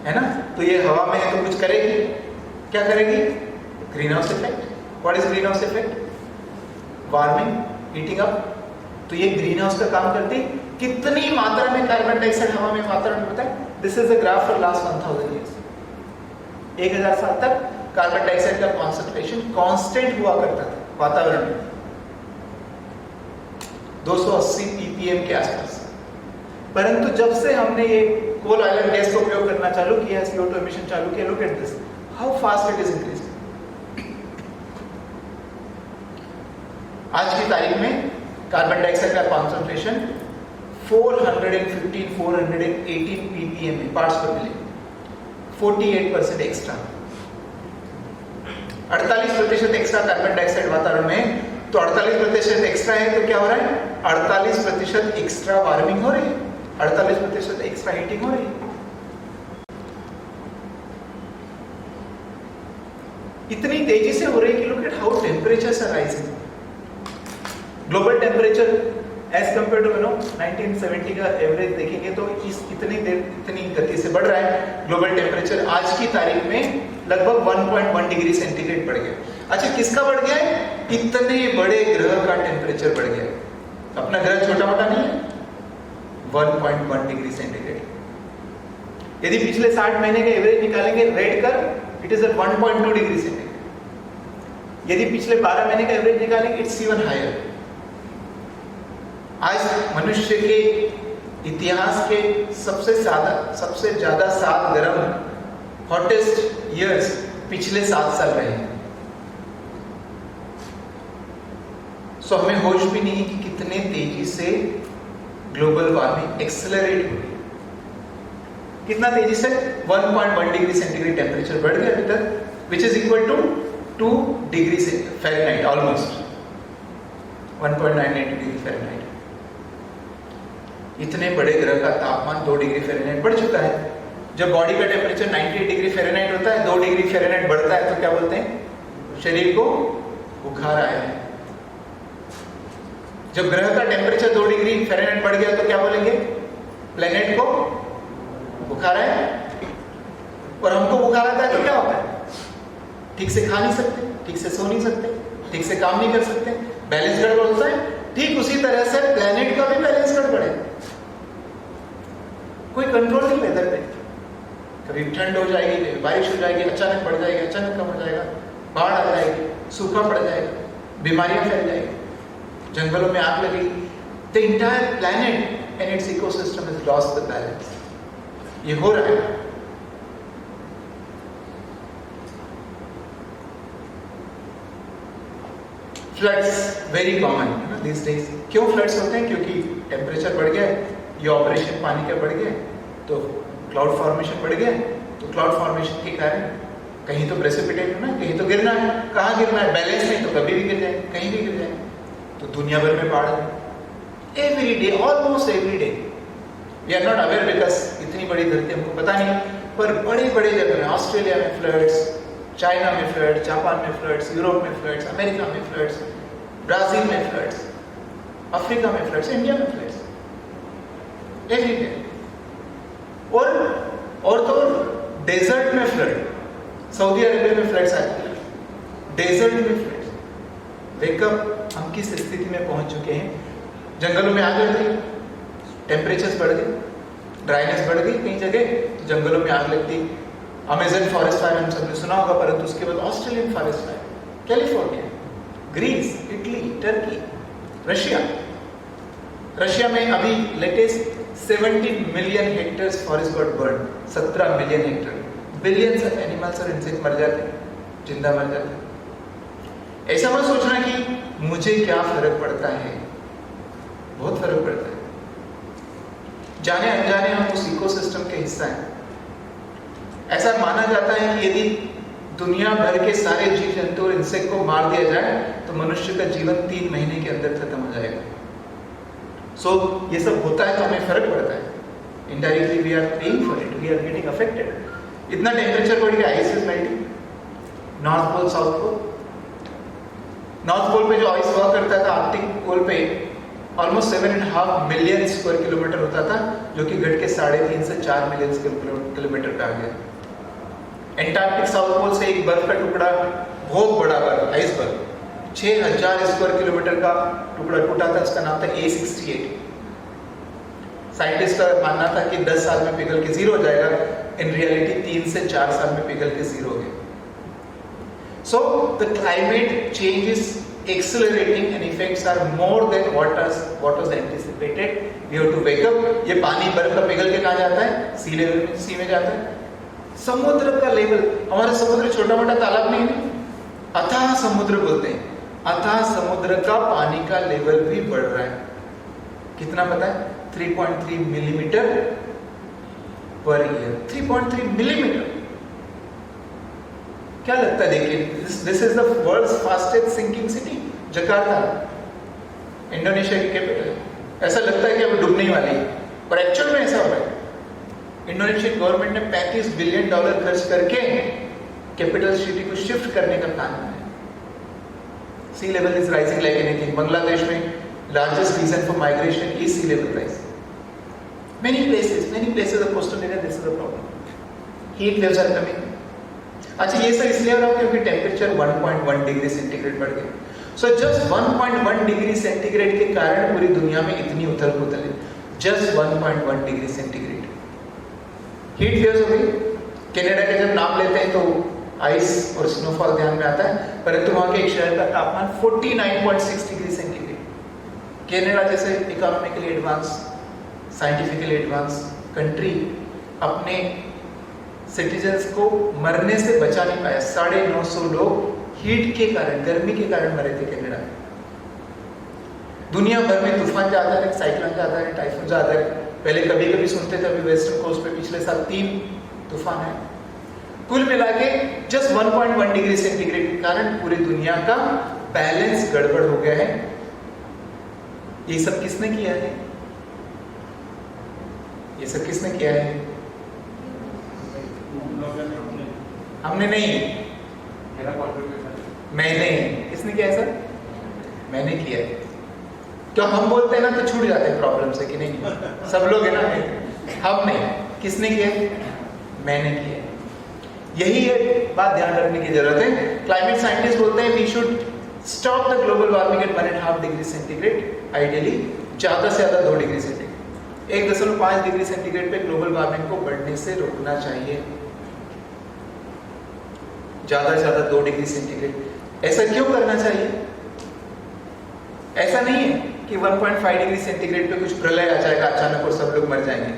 है ना? तो ये हवा में है तो कुछ करेगी, क्या करेगी? Green house effect. What is green house effect? Warming, heating up. तो ये ग्रीन हाउस का काम करती। कितनी मात्रा में कार्बन डाइऑक्साइड हवा में वातावरण में होता है? This is the graph for last 1000 years. 1000 साल तक कार्बन डाइऑक्साइड का कॉन्सेंट्रेशन कांस्टेंट हुआ करता था वातावरण में, 280 ppm के आसपास। परंतु जब से हमने ये कोल ऑयल एंड गैस का उपयोग करना चालू किया, CO2 एमिशन चालू किया, look at this, how fast it is increasing. आज की तारीख में कार्बन डाइऑक्साइड का कॉन्सेंट्रेशन 418 ppm है, पार्ट्स पर million, 48% extra, 48% extra carbon dioxide वातावरण में। तो 48% एक्स्ट्रा है तो क्या हो रहा है? 48% एक्स्ट्रा वार्मिंग हो रही है, 48% एक्स्ट्रा हीटिंग हो रही है। इतनी तेजी से हो रही है कि look at how temperatures are rising. Global temperature as compare to 1970 का एवरेज देखेंगे तो इतनी गति से बढ़ रहा है। ग्लोबल टेम्परेचर आज की तारीख में लगभग 1.1 डिग्री सेंटीग्रेड बढ़ गया। अच्छा, किसका बढ़ गया है? इतने बड़े ग्रह का टेम्परेचर बढ़ गया है। अपना ग्रह छोटा मोटा नहीं है, 1.1 डिग्री सेंटीग्रेड। यदि पिछले 60 महीने का एवरेज निकालेंगे रेड कर, it is at 1.2 degree centigrade. यदि पिछले 12 महीने का एवरेज निकालेंगे, इट्स इवन हायर। आज मनुष्य के इतिहास के सबसे ज्यादा 7 गर्म हॉटेस्ट ईयर्स पिछले 7 साल रहे हैं। सो हमें होश भी नहीं कि कितने तेजी से ग्लोबल वार्मिंग एक्सेलरेट हो रही है। कितना तेजी से? 1.1 डिग्री सेंटीग्रेड टेम्परेचर बढ़ गया अभी तक, which is equal to 2 degree Fahrenheit, almost 1.98 degree Fahrenheit. इतने बड़े ग्रह का तापमान 2 डिग्री फ़ारेनहाइट बढ़ चुका है। जब बॉडी का टेम्परेचर 98 डिग्री फ़ारेनहाइट होता है, 2 डिग्री फ़ारेनहाइट बढ़ता है तो क्या बोलते हैं? शरीर को बुखार आया है। जब ग्रह का टेम्परेचर 2 डिग्री फ़ारेनहाइट बढ़ गया तो क्या बोलेंगे? प्लेनेट को बुखार आया। और हमको बुखार आता है तो क्या होता है? ठीक से खा नहीं सकते, ठीक से सो नहीं सकते, ठीक से काम नहीं कर सकते, बैलेंस गड़बड़ होता है। ठीक उसी तरह से प्लेनेट का भी बैलेंस गड़बड़ है। कोई कंट्रोल नहीं वेदर पे। कभी ठंड हो जाएगी, कभी बारिश हो जाएगी, अचानक बढ़ जाएगी, अचानक कम हो जाएगा, बाढ़ आ जाएगी, सूखा पड़ जाएगा, बीमारियां फैल जाएगी, जंगलों में आग लगेगी। The entire planet and it's ecosystem has lost the balance. ये हो रहा है। Floods very common this days. क्यों फ्लड्स होते हैं? क्योंकि टेम्परेचर बढ़ गया है, ये ऑपरेशन पानी का बढ़ गया, तो क्लाउड फॉर्मेशन बढ़ गया। तो क्लाउड फॉर्मेशन के कारण कहीं तो प्रेसिपिटेट होना है, कहीं तो गिरना है। कहाँ गिरना है? बैलेंस नहीं तो कभी भी गिर जाए, कहीं भी गिर जाए। तो दुनिया भर में बाढ़ है every day, almost every day. We are not aware because इतनी बड़ी धरती हमको पता नहीं, पर बड़े बड़े जगह में, ऑस्ट्रेलिया में फ्लड्स, चाइना में फ्लड्स, जापान में फ्लड्स, यूरोप में फ्लड्स, अमेरिका में फ्लड्स, ब्राजील में फ्लड्स, अफ्रीका में फ्लड्स, इंडिया में फ्लड्स, एवरी डे। और तो डेजर्ट में फ्लड, सऊदी अरेबिया में फ्लड्स आती है, डेजर्ट में फ्लड्स। वेकअप, हम किस स्थिति में पहुंच चुके हैं? जंगलों में आग लग गई, टेम्परेचर्स बढ़ गए, ड्राइनेस बढ़ गई कई जगह, तो जंगलों में आग लगती। अमेजन फॉरेस्ट फायर हम सबने सुना होगा, परंतु उसके बाद Australian forest fire, California, Greece, Italy, Turkey, Russia में अभी latest 17 million hectares forest got burn. 17 million hectare, billions of animals और इंसेक्ट मर जाते, जिंदा मर जाते। ऐसा मत सोचना कि मुझे क्या फर्क पड़ता है, बहुत फर्क पड़ता है। जाने अनजाने हम उस इकोसिस्टम के हिस्सा हैं। ऐसा माना जाता है कि यदि दुनिया भर के सारे जीव जंतु और इंसेक्ट को मार दिया जाए तो मनुष्य का जीवन 3 महीने के अंदर खत्म हो जाएगा। सो ये सब होता है तो हमें फर्क पड़ता है। Indirectly we are paying for it, we are getting affected. इतना टेम्परेचर बढ़ गया, ice is melting, north pole, south pole. North pole पे जो आइस हुआ करता था, आर्कटिक पोल पे ऑलमोस्ट 7.5 मिलियन स्क्वायर किलोमीटर होता था, जो कि घट के 3.5 से 4 मिलियन स्क्वायर किलोमीटर पे आ गया। एंटार्क्टिक साउथ पोल से एक बर्फ का टुकड़ा, बहुत बड़ा बर्फ, आइसबर्ग, 6000 स्क्वायर किलोमीटर का टुकड़ा टूटा था, उसका नाम था A68। साइंटिस्ट का मानना था कि 10 साल में पिघल के जीरो हो जाएगा, इन रियलिटी 3 से 4 साल में पिघल के जीरो हो गया। So the climate change is accelerating and effects are more than what was anticipated. We have to wake up. ये पानी बर्फ का पिघल के कहाँ जाता है? सी लेवल में, सी में जाता है। समुद्र का लेवल, हमारा समुद्र छोटा मोटा तालाब नहीं है, अथाह समुद्र बोलते हैं। अथाह समुद्र का पानी का लेवल भी बढ़ रहा है। कितना पता है? 3.3 मिलीमीटर पर ईयर। 3.3 मिलीमीटर। क्या लगता है? देखिए, this is the world's fastest sinking city, Jakarta, Indonesia की कैपिटल। ऐसा लगता है कि अब डूबने ही वाली है, पर एक्चुअल में ऐसा हो रहा है। इंडोनेशियन गवर्नमेंट ने $35 बिलियन खर्च करके कैपिटल सिटी को शिफ्ट करने का प्लान बनाया। Sea level is rising like anything. Bangladesh में largest reason for migration is sea level rise. Many places of coastal area, this is the problem. Heat waves are coming. अच्छा, ये सब इसलिए हो रहा है क्योंकि टेम्परेचर 1.1 डिग्री सेंटीग्रेड बढ़ गया। सो जस्ट 1.1 डिग्री सेंटीग्रेड के कारण पूरी दुनिया में इतनी उथल पुथल है। Just 1.1 degree centigrade. Heat waves हो गई। कनाडा का जब नाम लेते हैं तो आइस और स्नोफॉल ध्यान में आता है, परंतु वहां के एक शहर का तापमान 49.6 डिग्री सेंटीग्रेड। कनाडा जैसे economically advance, scientifically advance country अपने सिटीजन्स को मरने से बचा नहीं पाया। 950 लोग हीट के कारण, गर्मी के कारण मरे थे कनाडा में। दुनिया भर में तूफान ज्यादा है, साइक्लोन ज्यादा है, टाइफून ज्यादा है। पहले कभी कभी सुनते थे, अभी वेस्टर्न कोस्ट पे पिछले साल 3 तूफान है। कुल मिला के जस्ट 1.1 डिग्री सेंटीग्रेड के कारण पूरी दुनिया का बैलेंस गड़बड़ हो गया है। ये सब किसने किया है? ये सब किसने किया है? हमने नहीं, मेरा कॉन्ट्रीब्यूशन। मैंने। किसने किया है सर? मैंने किया है। तो हम बोलते हैं ना तो छूट जाते हैं प्रॉब्लम से कि नहीं, सब लोग है ना, हम नहीं। किसने किया? मैंने किया। यही है बात ध्यान रखने की जरूरत है। क्लाइमेट साइंटिस्ट बोलते हैं we should stop the global warming at 1.5 degree centigrade, ideally ज्यादा से ज्यादा 2 डिग्री सेंटीग्रेड। 1.5 डिग्री सेंटीग्रेड पे ग्लोबल वार्मिंग को बढ़ने से रोकना चाहिए। ज्यादा से ज्यादा 2 डिग्री सेंटीग्रेड। ऐसा क्यों करना चाहिए? ऐसा नहीं है कि 1.5 डिग्री सेंटीग्रेड पे कुछ प्रलय आ जाएगा अचानक और सब लोग मर जाएंगे।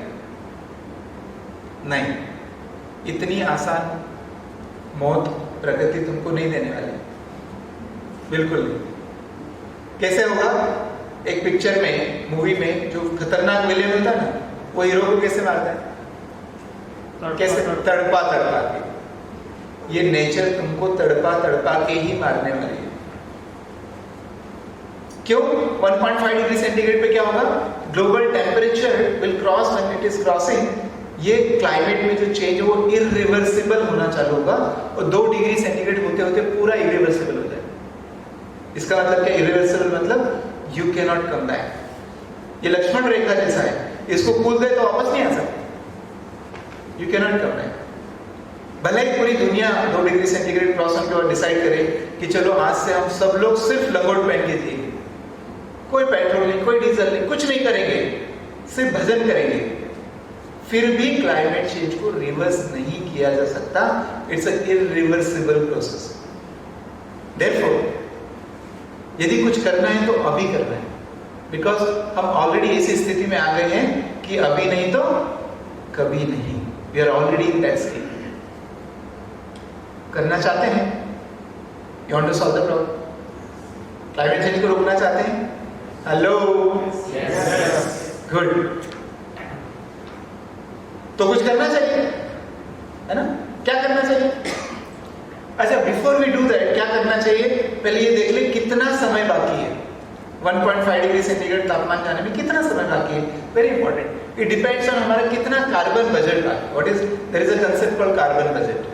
नहीं, इतनी आसान मौत प्रकृति तुमको नहीं देने वाली, बिल्कुल नहीं। कैसे होगा? एक पिक्चर में, मूवी में, जो खतरनाक विलेन होता है ना, वो हीरो को कैसे मारता है? कैसे? तड़पा तड़पा के। ये नेचर तुमको तड़पा तड़पा के ही मारने वाली है। क्यों? 1.5 डिग्री सेंटीग्रेड पे क्या होगा? Global temperature will cross, when it is crossing, ये क्लाइमेट में जो चेंज है वो इरिवर्सिबल होना चालू होगा और 2 डिग्री सेंटीग्रेड होते होते पूरा इरिवर्सिबल हो जाएगा। इसका मतलब क्या? इरिवर्सिबल मतलब you can not come back. ये लक्ष्मण रेखा जैसा है, इसको कूद दे तो वापस नहीं आ सकते। You can not come back. भले ही पूरी दुनिया 2 डिग्री सेंटीग्रेड क्रॉस होने के बाद डिसाइड करे कि चलो आज से हम सब लोग सिर्फ लंगोट पहन के जिएंगे, कोई पेट्रोल नहीं, कोई डीजल नहीं, कुछ नहीं करेंगे, सिर्फ भजन करेंगे, फिर भी क्लाइमेट चेंज को रिवर्स नहीं किया जा सकता। It's a irreversible process. Therefore यदि कुछ करना है तो अभी करना है, बिकॉज हम ऑलरेडी ऐसी स्थिति में आ गए हैं कि अभी नहीं तो कभी नहीं। We are already in that state. करना चाहते हैं? You want to solve the problem? Climate change को रोकना चाहते हैं? Hello, good. तो कुछ करना चाहिए, है ना? क्या करना चाहिए? अच्छा, बिफोर वी डू दैट, क्या करना चाहिए? पहले ये देख ले कितना समय बाकी है। 1.5 डिग्री सेंटीग्रेड तापमान जाने में कितना समय बाकी है? Very important. It depends on हमारा कितना कार्बन बजट है। What is, there is a concept called carbon budget.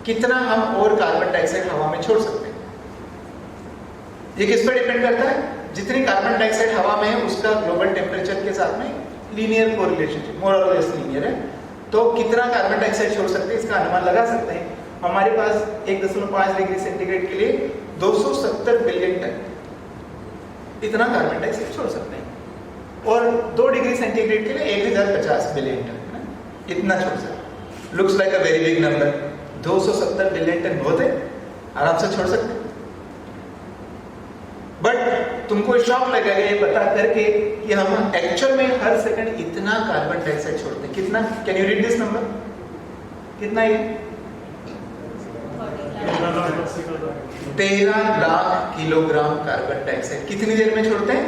कितना हम और कार्बन डाइऑक्साइड हवा में छोड़ सकते हैं। ये किस पर डिपेंड करता है? जितनी कार्बन डाइऑक्साइड हवा में है उसका ग्लोबल टेम्परेचर के साथ में लीनियर कोरिलेशनशिप, मोर और लेस लीनियर है। तो कितना कार्बन डाइऑक्साइड छोड़ सकते हैं इसका अनुमान लगा सकते हैं। हमारे पास 1.5 डिग्री सेंटीग्रेड के लिए 270 बिलियन टन इतना कार्बन डाइऑक्साइड छोड़ सकते हैं, और 2 डिग्री सेंटीग्रेड के लिए 1050 बिलियन टन, है ना, इतना छोड़ सकते हैं। Looks like a very big number. 270 billion ton बहुत है, आराम से छोड़ सकते हैं। बट तुमको शॉक लगेगा ये पता करके कि हम एक्चुअल में हर सेकंड इतना कार्बन डाइऑक्साइड छोड़ते हैं। कितना? Can you read this number? कितना ये? 13 लाख किलोग्राम कार्बन डाइऑक्साइड कितनी देर में छोड़ते हैं?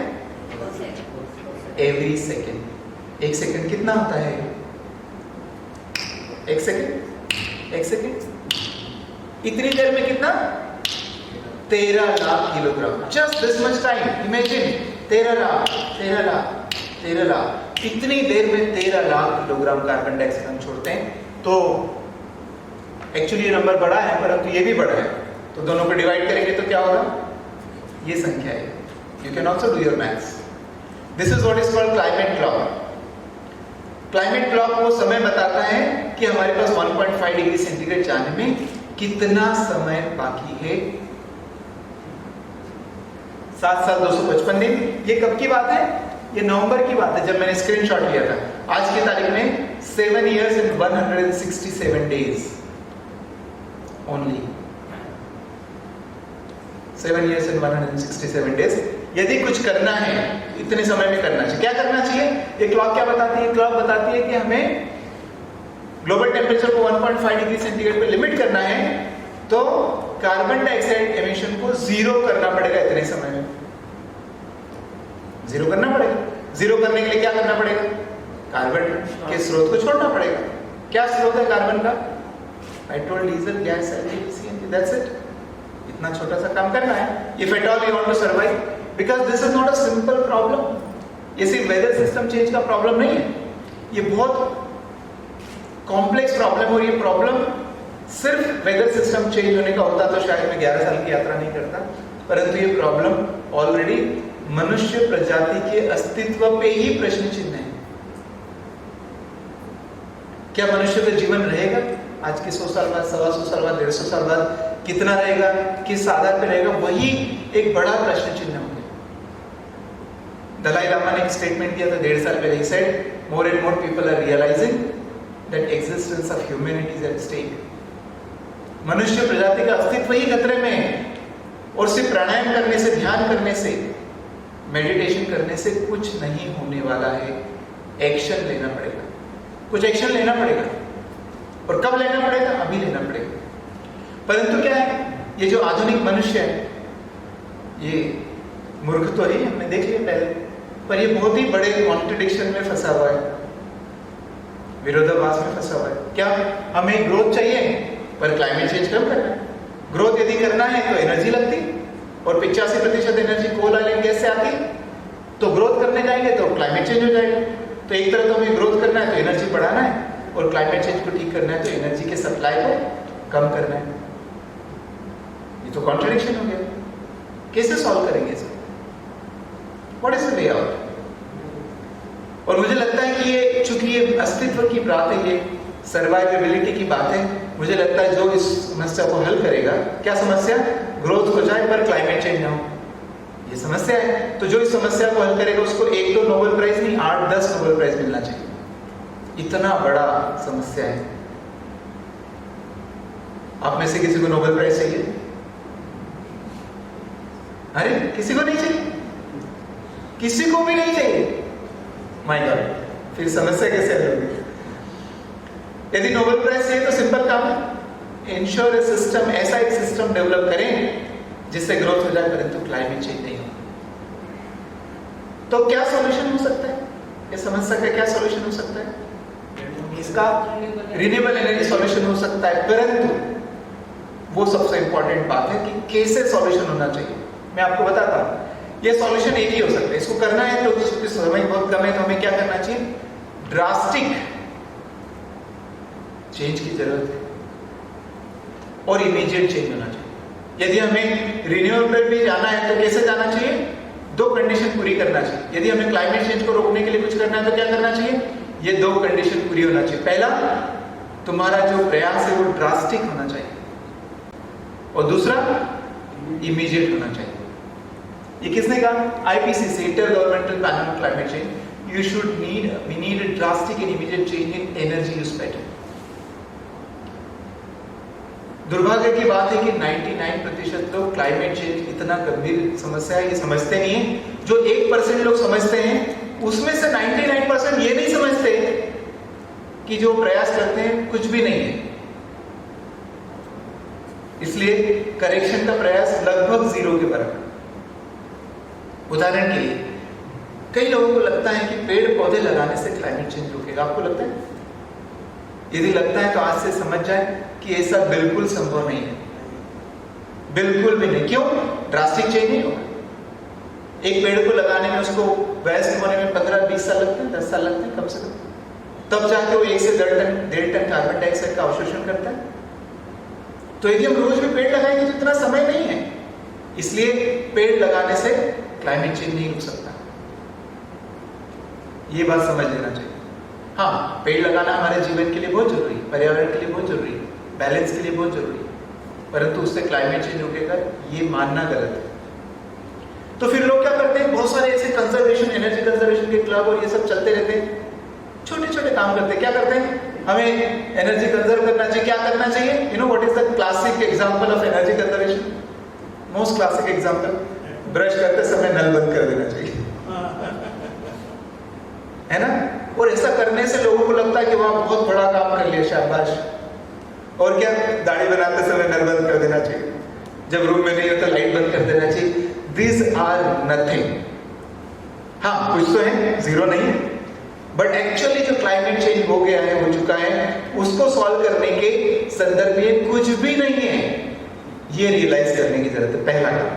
Every second. एक सेकेंड कितना होता है? एक सेकेंड इतनी देर में कितना? 13 lakh kilogram. Just this much time, imagine 13 lakh इतनी देर में 13 लाख किलोग्राम कार्बन डाइऑक्साइड हम छोड़ते हैं। तो एक्चुअली ये नंबर बड़ा है परंतु ये भी बड़ा है, तो दोनों को डिवाइड करेंगे तो क्या होगा? ये संख्या है। You can also do your maths. This is what is called climate clock. Climate clock वो समय बताता है कि हमारे पास 1.5 डिग्री सेंटीग्रेड जाने में कितना समय बाकी है। 7 साल 255 दिन। ये कब की बात है? ये नवंबर की बात है जब मैंने स्क्रीनशॉट लिया था। आज की तारीख में 7 years and 167 days only। 7 years and 167 days। यदि कुछ करना है इतने समय में करना चाहिए। क्या करना चाहिए? ये क्लॉक क्या बताती है? क्लॉक बताती है कि हमें ग्लोबल टेम्परेचर को 1.5 डिग्री सेंटीग्रेड पे लिमिट करना है, तो कार्बन डाइऑक्साइड एमिशन को 0 करना पड़ेगा इतने समय में। 0 करना पड़ेगा। 0 करने के लिए क्या करना पड़ेगा? कार्बन के स्रोत को छोड़ना पड़ेगा। क्या स्रोत है कार्बन का? Petrol, diesel, gas, LPG, CNG, that's it. इतना छोटा सा काम करना है। If at all you want to survive, because this is not a simple problem. ये सिर्फ वेदर सिस्टम चेंज का प्रॉब्लम नहीं है, ये बहुत कॉम्प्लेक्स प्रॉब्लम। और ये प्रॉब्लम सिर्फ वेदर सिस्टम चेंज होने का होता तो शायद मैं 11 साल की यात्रा नहीं करता, परंतु ये प्रॉब्लम ऑलरेडी मनुष्य प्रजाति के अस्तित्व पे ही प्रश्न चिन्ह है। क्या मनुष्य का जीवन रहेगा आज के 100 साल बाद, 125 साल बाद, 150 साल बाद? कितना रहेगा, किस आधार पे रहेगा, वही एक बड़ा प्रश्न चिन्ह हो गया। दलाई लामा ने एक स्टेटमेंट दिया था 1.5 साल पहले। He said, more and more people are realizing that existence of humanity is at stake। मनुष्य प्रजाति का अस्तित्व ही खतरे में है, और सिर्फ प्राणायाम करने से, ध्यान करने से, मेडिटेशन करने से कुछ नहीं होने वाला है। एक्शन लेना पड़ेगा, कुछ एक्शन लेना पड़ेगा। और कब लेना पड़ेगा? अभी लेना पड़ेगा। परंतु क्या है, ये जो आधुनिक मनुष्य है ये मूर्ख तो ही, हमने देख लिया पहले, पर ये बहुत ही बड़े कॉन्ट्रडिक्शन में फंसा हुआ है, विरोधाभास में फंसा हुआ है। क्या हमें ग्रोथ चाहिए पर क्लाइमेट चेंज कम करना है? ग्रोथ यदि करना है तो एनर्जी लगती, और 85% energy coal oil and gas से आती, तो ग्रोथ करने जाएंगे तो क्लाइमेट चेंज हो जाएगा। तो एक तरफ तो हमें ग्रोथ करना है तो एनर्जी बढ़ाना है, और क्लाइमेट चेंज को ठीक करना है तो एनर्जी के सप्लाई को कम करना है। ये तो कॉन्ट्रडिक्शन हो गया। कैसे सॉल्व करेंगे इसको? What is the way out? और मुझे लगता है कि ये, चूंकि ये अस्तित्व की बात है, ये सर्वाइवेबिलिटी की बात है, मुझे लगता है जो इस समस्या को हल करेगा, क्या समस्या? ग्रोथ हो जाए पर क्लाइमेट चेंज ना हो, ये समस्या है। तो जो इस समस्या को हल करेगा उसको 1-2 नोबेल प्राइज नहीं, 8-10 नोबेल प्राइज मिलना चाहिए। इतना बड़ा समस्या है। आप में से किसी को नोबेल प्राइज चाहिए? अरे किसी को नहीं चाहिए, किसी को भी नहीं चाहिए। माय गॉड, फिर समस्या कैसे हल होगी? यदि नोबेल प्राइज चाहिए तो सिंपल काम है, इंश्योर ए सिस्टम, ऐसा एक सिस्टम डेवलप करें जिससे ग्रोथ हो जाए परंतु क्लाइमेट चेंज नहीं हो। तो क्या सॉल्यूशन हो सकता है? इस समस्या का क्या सॉल्यूशन हो सकता है? इसका रिन्यूएबल एनर्जी सॉल्यूशन हो सकता है, परंतु वो सबसे इंपॉर्टेंट बात है कि कैसे सॉल्यूशन होना चाहिए। मैं आपको बताता हूं, ये सॉल्यूशन एक ही हो सकता है। इसको करना है तो समय बहुत कम है, तो हमें क्या करना चाहिए? ड्रास्टिक चेंज की जरूरत है, और इमीडिएट चेंज होना चाहिए। यदि हमें रिन्यूएबल पे भी जाना है तो कैसे जाना चाहिए? दो कंडीशन पूरी करना चाहिए। यदि हमें क्लाइमेट चेंज को रोकने के लिए कुछ करना है तो क्या करना चाहिए? ये दो कंडीशन पूरी होना चाहिए। पहला, तुम्हारा जो प्रयास है वो ड्रास्टिक होना चाहिए, और दूसरा इमीडिएट होना चाहिए। ये किसने कहा? IPCC, inter governmental panel on climate change. we need a drastic and immediate change in energy use pattern. दुर्भाग्य की बात है कि 99% लोग क्लाइमेट चेंज इतना गंभीर समस्या है ये समझते नहीं है। जो 1% लोग समझते हैं उसमें से 99% ये नहीं समझते कि जो प्रयास करते हैं कुछ भी नहीं है, इसलिए करेक्शन का प्रयास लगभग जीरो के बराबर। उदाहरण के लिए, कई लोगों को लगता है कि पेड़ पौधे लगाने से क्लाइमेट चेंज रुकेगा। आपको लगता है? यदि लगता है तो आज से समझ जाए कि ऐसा बिल्कुल संभव नहीं है, बिल्कुल भी नहीं। क्यों? ड्रास्टिक चेंज नहीं होगा। एक पेड़ को लगाने में, उसको वयस्क होने में 15-20 साल लगते हैं, 10 साल लगते हैं कम से कम, तब जाके वो 1 से 1.5 टन कार्बन डाइऑक्साइड का अवशोषण करता है। तो यदि हम रोज भी पेड़ लगाएंगे तो इतना समय नहीं है, इसलिए पेड़ लगाने से क्लाइमेट चेंज नहीं रुक सकता। ये बात समझ लेना चाहिए। हाँ, पेड़ लगाना हमारे जीवन के लिए बहुत जरूरी है, पर्यावरण के लिए बहुत जरूरी है, बैलेंस के लिए बहुत जरूरी है, परंतु उससे क्लाइमेट चेंज रुकेगा ये मानना गलत है। तो फिर लोग क्या करते हैं? बहुत सारे ऐसे कंजर्वेशन, एनर्जी कंजर्वेशन के क्लब और ये सब चलते रहते हैं, छोटे छोटे काम करते हैं। क्या करते हैं? हमें एनर्जी कंजर्व करना चाहिए। क्या करना चाहिए? You know what is the classic example of energy conservation? Most classic example, brush करते समय नल बंद कर देना चाहिए, है ना? और ऐसा करने से लोगों को लगता है कि वहां बहुत बड़ा काम कर लिया, शाबाश। और क्या? दाढ़ी बनाते समय नल बंद कर देना चाहिए, जब रूम में नहीं हो तो लाइट बंद कर देना चाहिए। These are nothing। हाँ, कुछ तो है, जीरो नहीं है, बट एक्चुअली जो क्लाइमेट चेंज हो गया है, हो चुका है, उसको सॉल्व करने के संदर्भ में कुछ भी नहीं है, ये रियलाइज करने की जरूरत है। पहला काम,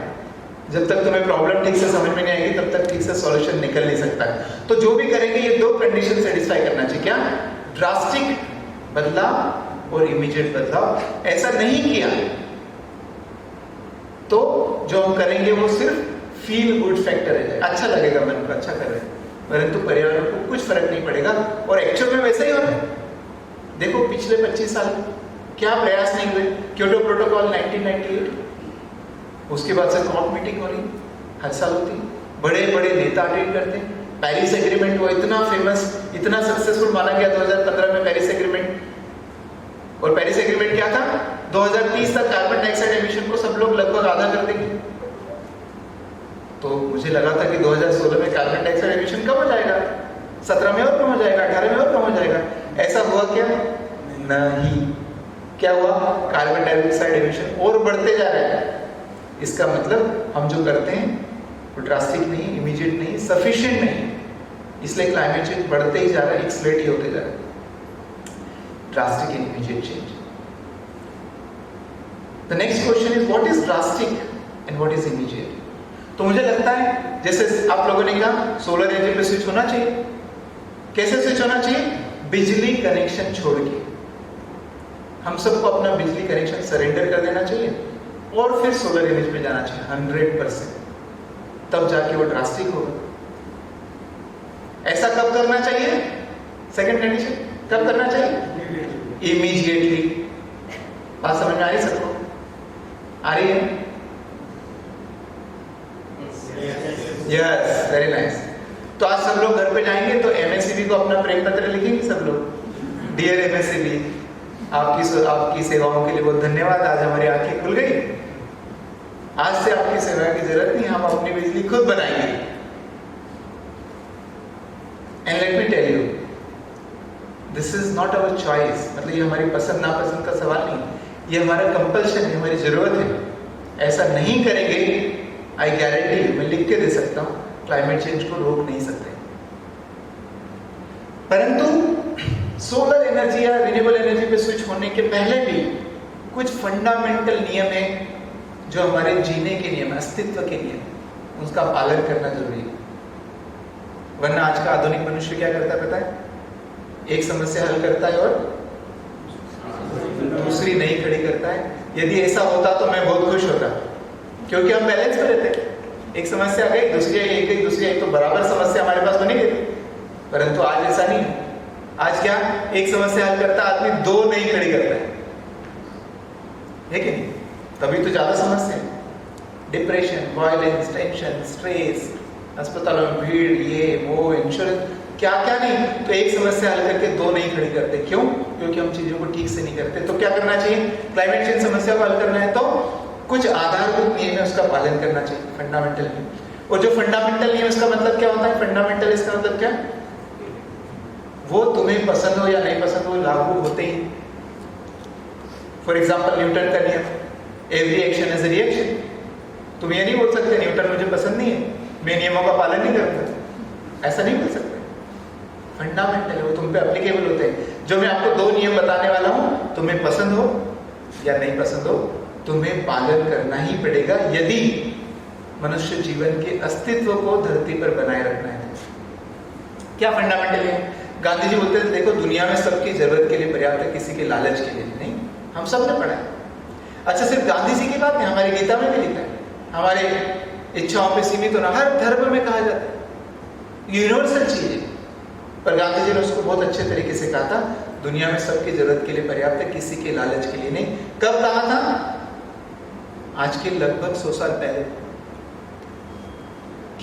जब तक तुम्हें प्रॉब्लम ठीक से समझ में नहीं आएगी तब तक ठीक से सॉल्यूशन निकल नहीं सकता है। तो जो भी करेंगे ये दो कंडीशन सेटिस्फाई करना चाहिए। क्या? ड्रास्टिक बदलाव और इमीडिएट बदलाव। ऐसा नहीं किया तो जो हम करेंगे वो सिर्फ फील गुड फैक्टर है, अच्छा लगेगा, मन को अच्छा कर रहे हैं, परंतु पर्यावरण को कुछ फर्क नहीं पड़ेगा। और एक्चुअल में वैसा ही हो रहा है। देखो पिछले 25 साल क्या प्रयास नहीं हुए। क्योटो प्रोटोकॉल 1998, उसके बाद से कॉप मीटिंग हो रही, हर साल होती, बड़े बड़े नेता अटेंड करते हैं। पेरिस एग्रीमेंट वो इतना फेमस, इतना सक्सेसफुल माना गया 2015 में पेरिस एग्रीमेंट। और पेरिस एग्रीमेंट क्या था? 2030 तक कार्बन डाइऑक्साइड एमिशन को सब लोग लगभग आधा कर देंगे। तो मुझे लगा था कि 2016 में कार्बन डाइऑक्साइड एमिशन कम हो जाएगा, 17 में और कम हो जाएगा, 18 में और कम हो जाएगा। ऐसा हुआ क्या? नहीं। क्या हुआ? कार्बन डाइऑक्साइड एमिशन और बढ़ते जा रहा है। इसका मतलब हम जो करते हैं वो ड्रास्टिक नहीं, इमीडिएट नहीं, सफिशिएंट नहीं, इसलिए क्लाइमेट चेंज बढ़ते ही जा रहा है, एक्सलेट ही होते जा रहा है। Drastic and immediate change. The next question is what is drastic and what is immediate? तो मुझे लगता है जैसे आप लोगों ने कहा सोलर एनर्जी पे स्विच होना चाहिए। कैसे स्विच होना चाहिए? बिजली कनेक्शन छोड़ के हम सबको अपना बिजली कनेक्शन सरेंडर कर देना चाहिए और फिर सोलर एनर्जी पे जाना चाहिए 100%, तब जाके वो ड्रास्टिक होगा। ऐसा कब करना चाहिए? सेकंड कंडीशन कब करना चाहिए? इमीडिएटली। बात समझ में आ रही सबको? आ रही है? Yes, very nice. तो आज सब लोग घर पे जाएंगे तो एमएससीबी को अपना प्रेम पत्र लिखेंगे सब लोग। डियर एमएससीबी, आपकी सेवाओं के लिए बहुत धन्यवाद, आज हमारी आंखें खुल गई। आज से आपकी सेवा की जरूरत नहीं, हम अपनी बिजली खुद बनाएंगे। And let me tell you, this is not our choice. मतलब ये हमारी पसंद नापसंद का सवाल नहीं, ये हमारा कंपल्शन है, हमारी जरूरत है। ऐसा नहीं करेंगे, आई गारंटी, मैं लिख के दे सकता हूं, क्लाइमेट चेंज को रोक नहीं सकते। परंतु सोलर एनर्जी या रिन्यूएबल एनर्जी पे स्विच होने के पहले भी कुछ फंडामेंटल नियम है जो हमारे जीने के नियम, अस्तित्व के नियम, उसका पालन करना जरूरी है। वरना आज का आधुनिक मनुष्य क्या करता है पता है? एक समस्या हल करता है और दूसरी नहीं खड़ी करता है। यदि ऐसा होता तो मैं बहुत खुश होता, क्योंकि हम बैलेंस में रहते। एक समस्या गई, दूसरी आई, एक गई, दूसरी आई, तो बराबर समस्या हमारे पास बनी गई। परंतु आज ऐसा नहीं है। आज क्या, एक समस्या हल करता आदमी दो नहीं खड़ी करता है कि नहीं? तभी तो ज्यादा समस्या है। डिप्रेशन, वायलेंस, टेंशन, स्ट्रेस, अस्पतालों में भीड़, ये वो, इंश्योरेंस, क्या क्या नहीं, तो एक समस्या हल करके दो नहीं खड़ी करते। क्यों? क्योंकि हम चीजों को ठीक से नहीं करते। तो क्या करना चाहिए? क्लाइमेट चेंज समस्या को हल करना है तो कुछ आधारभूत नियम है, उसका पालन करना चाहिए, फंडामेंटल नियम। और जो फंडामेंटल नियम, इसका मतलब क्या होता है? फंडामेंटल इसका मतलब क्या? वो तुम्हें पसंद हो या नहीं पसंद हो, लागू होते ही। फॉर एग्जाम्पल न्यूटन का नियम, every action is a reaction. तुम ये नहीं बोल सकते न्यूटन मुझे पसंद नहीं है, मैं नियमों का पालन नहीं करूंगा, ऐसा नहीं बोल सकते। फंडामेंटल है, वो तुम पे एप्लीकेबल होते हैं। जो मैं आपको दो नियम बताने वाला हूं, तुम्हें पसंद हो या नहीं पसंद हो, तुम्हें पालन करना ही पड़ेगा यदि मनुष्य जीवन के अस्तित्व को धरती पर बनाए रखना है। क्या फंडामेंटल है? गांधी जी बोलते थे, देखो दुनिया में सबकी जरूरत के लिए पर्याप्त है, किसी के लालच के लिए नहीं। हम सब ने पढ़ा है। अच्छा, सिर्फ गांधी जी की बात नहीं, हमारी गीता में भी लिखा है, हमारे इच्छाओं पे सीमित होना हर धर्म में कहा जाता है, यूनिवर्सल चीज है। पर गांधी जी ने उसको बहुत अच्छे तरीके से कहा था, दुनिया में सबकी जरूरत के लिए पर्याप्त है, किसी के लालच के लिए नहीं। कब कहा था? आज के लगभग 100 साल पहले।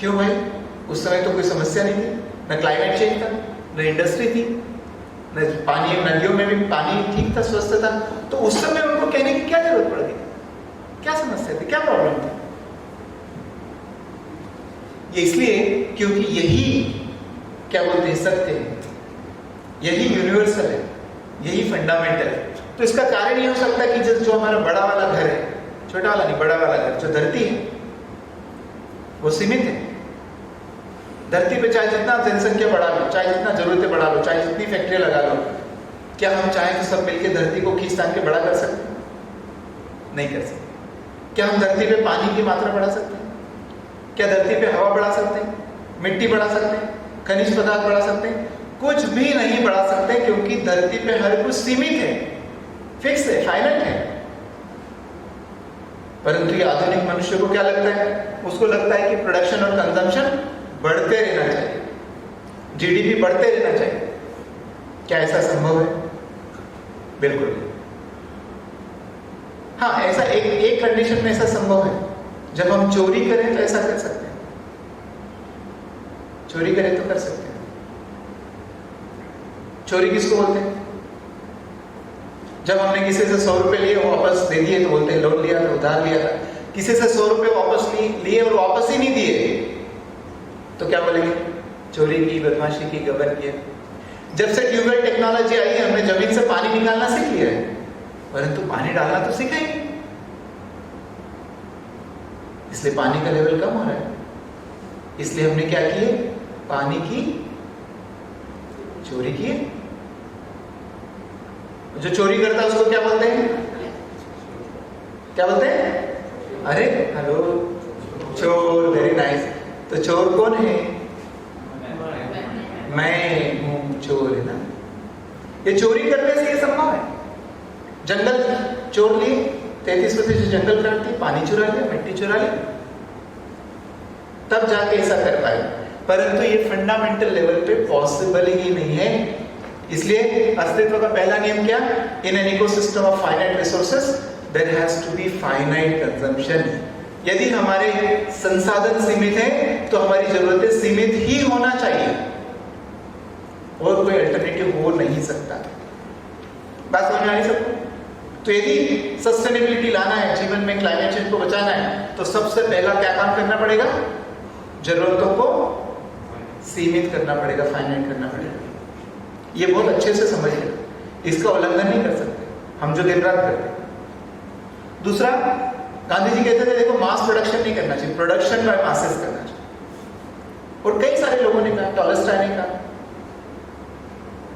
क्यों भाई? उस समय तो कोई समस्या नहीं थी, न क्लाइमेट चेंज था, न इंडस्ट्री थी, न पानी, नदियों में भी पानी ठीक था, स्वस्थ था। तो उस समय उनको कहने की क्या जरूरत पड़ गई? क्या समस्या थी, क्या प्रॉब्लम थी? ये इसलिए क्योंकि यही क्या बोलते हैं, सत्य है, यही यूनिवर्सल है, यही फंडामेंटल है। तो इसका कारण ये हो सकता है कि जो हमारा बड़ा वाला घर है, छोटा वाला नहीं, बड़ा वाला घर, जो धरती है वो सीमित है। धरती पे चाहे जितना जनसंख्या बढ़ा लो, चाहे जितना जरूरतें बढ़ा लो, चाहे जितनी फैक्ट्रियां लगा लो, क्या हम चाहें तो सब मिलकर धरती को खींच तान के बड़ा कर सकते हैं? नहीं कर सकते। क्या हम धरती पे पानी की मात्रा बढ़ा सकते हैं? क्या धरती पे हवा बढ़ा सकते हैं? मिट्टी बढ़ा सकते हैं? खनिज पदार्थ बढ़ा सकते हैं? कुछ भी नहीं बढ़ा सकते, क्योंकि धरती पे हर कुछ सीमित है, फिक्स है, फाइनाइट है। परंतु ये आधुनिक मनुष्य को क्या लगता है? उसको लगता है कि प्रोडक्शन और कंजम्पशन बढ़ते रहना चाहिए, जीडीपी बढ़ते रहना चाहिए। क्या ऐसा संभव है? बिल्कुल नहीं। हाँ, ऐसा एक कंडीशन में ऐसा संभव है, जब हम चोरी करें तो ऐसा कर सकते हैं, चोरी करें तो कर सकते हैं। चोरी किसको बोलते हैं? जब हमने किसी से 100 रुपए लिए, वापस दे दिए तो बोलते हैं लोन लिया था, उधार लिया था। किसी से 100 रुपए वापस लिए और वापस ही नहीं दिए तो क्या बोलेंगे? चोरी की, बदमाशी की, गबन किया। जब से ट्यूबवेल टेक्नोलॉजी आई है, हमने जमीन से पानी निकालना सीख लिया है, परंतु पानी डालना तो सीखा ही नहीं, इसलिए पानी का लेवल कम हो रहा है। इसलिए हमने क्या किए? पानी की चोरी की। जो चोरी करता है उसको क्या बोलते हैं? क्या बोलते हैं? अरे हेलो, चोर, वेरी नाइस। तो चोर कौन है? मैं हूं चोर, है ना। ये चोरी करने से ये संभव है। जंगल चोर लिए, 33% जंगल काट दिए, पानी चुरा लिया, मिट्टी चुरा ली, तब जाके ऐसा कर पाए। परंतु ये फंडामेंटल लेवल पे पॉसिबल ही नहीं है। इसलिए अस्तित्व का पहला नियम क्या? In an ecosystem of finite resources there has to be finite consumption. यदि हमारे संसाधन सीमित हैं तो हमारी जरूरतें सीमित ही होना चाहिए, और कोई अल्टरनेटिव हो नहीं सकता। बात समझ में आ रही सबको? तो यदि सस्टेनेबिलिटी लाना है, जीवन में क्लाइमेट चेंज को बचाना है, तो सबसे पहला क्या काम करना पड़ेगा? जरूरतों को सीमित करना पड़ेगा, फाइनाइट करना पड़ेगा। ये बहुत अच्छे से समझ लें, इसका उल्लंघन नहीं कर सकते हम जो दिन रात करते हैं। दूसरा, गांधी जी कहते थे देखो मास प्रोडक्शन नहीं करना चाहिए, प्रोडक्शन बाय मासेस करना चाहिए। और कई सारे लोगों ने कहा, टॉलस्टॉय ने कहा,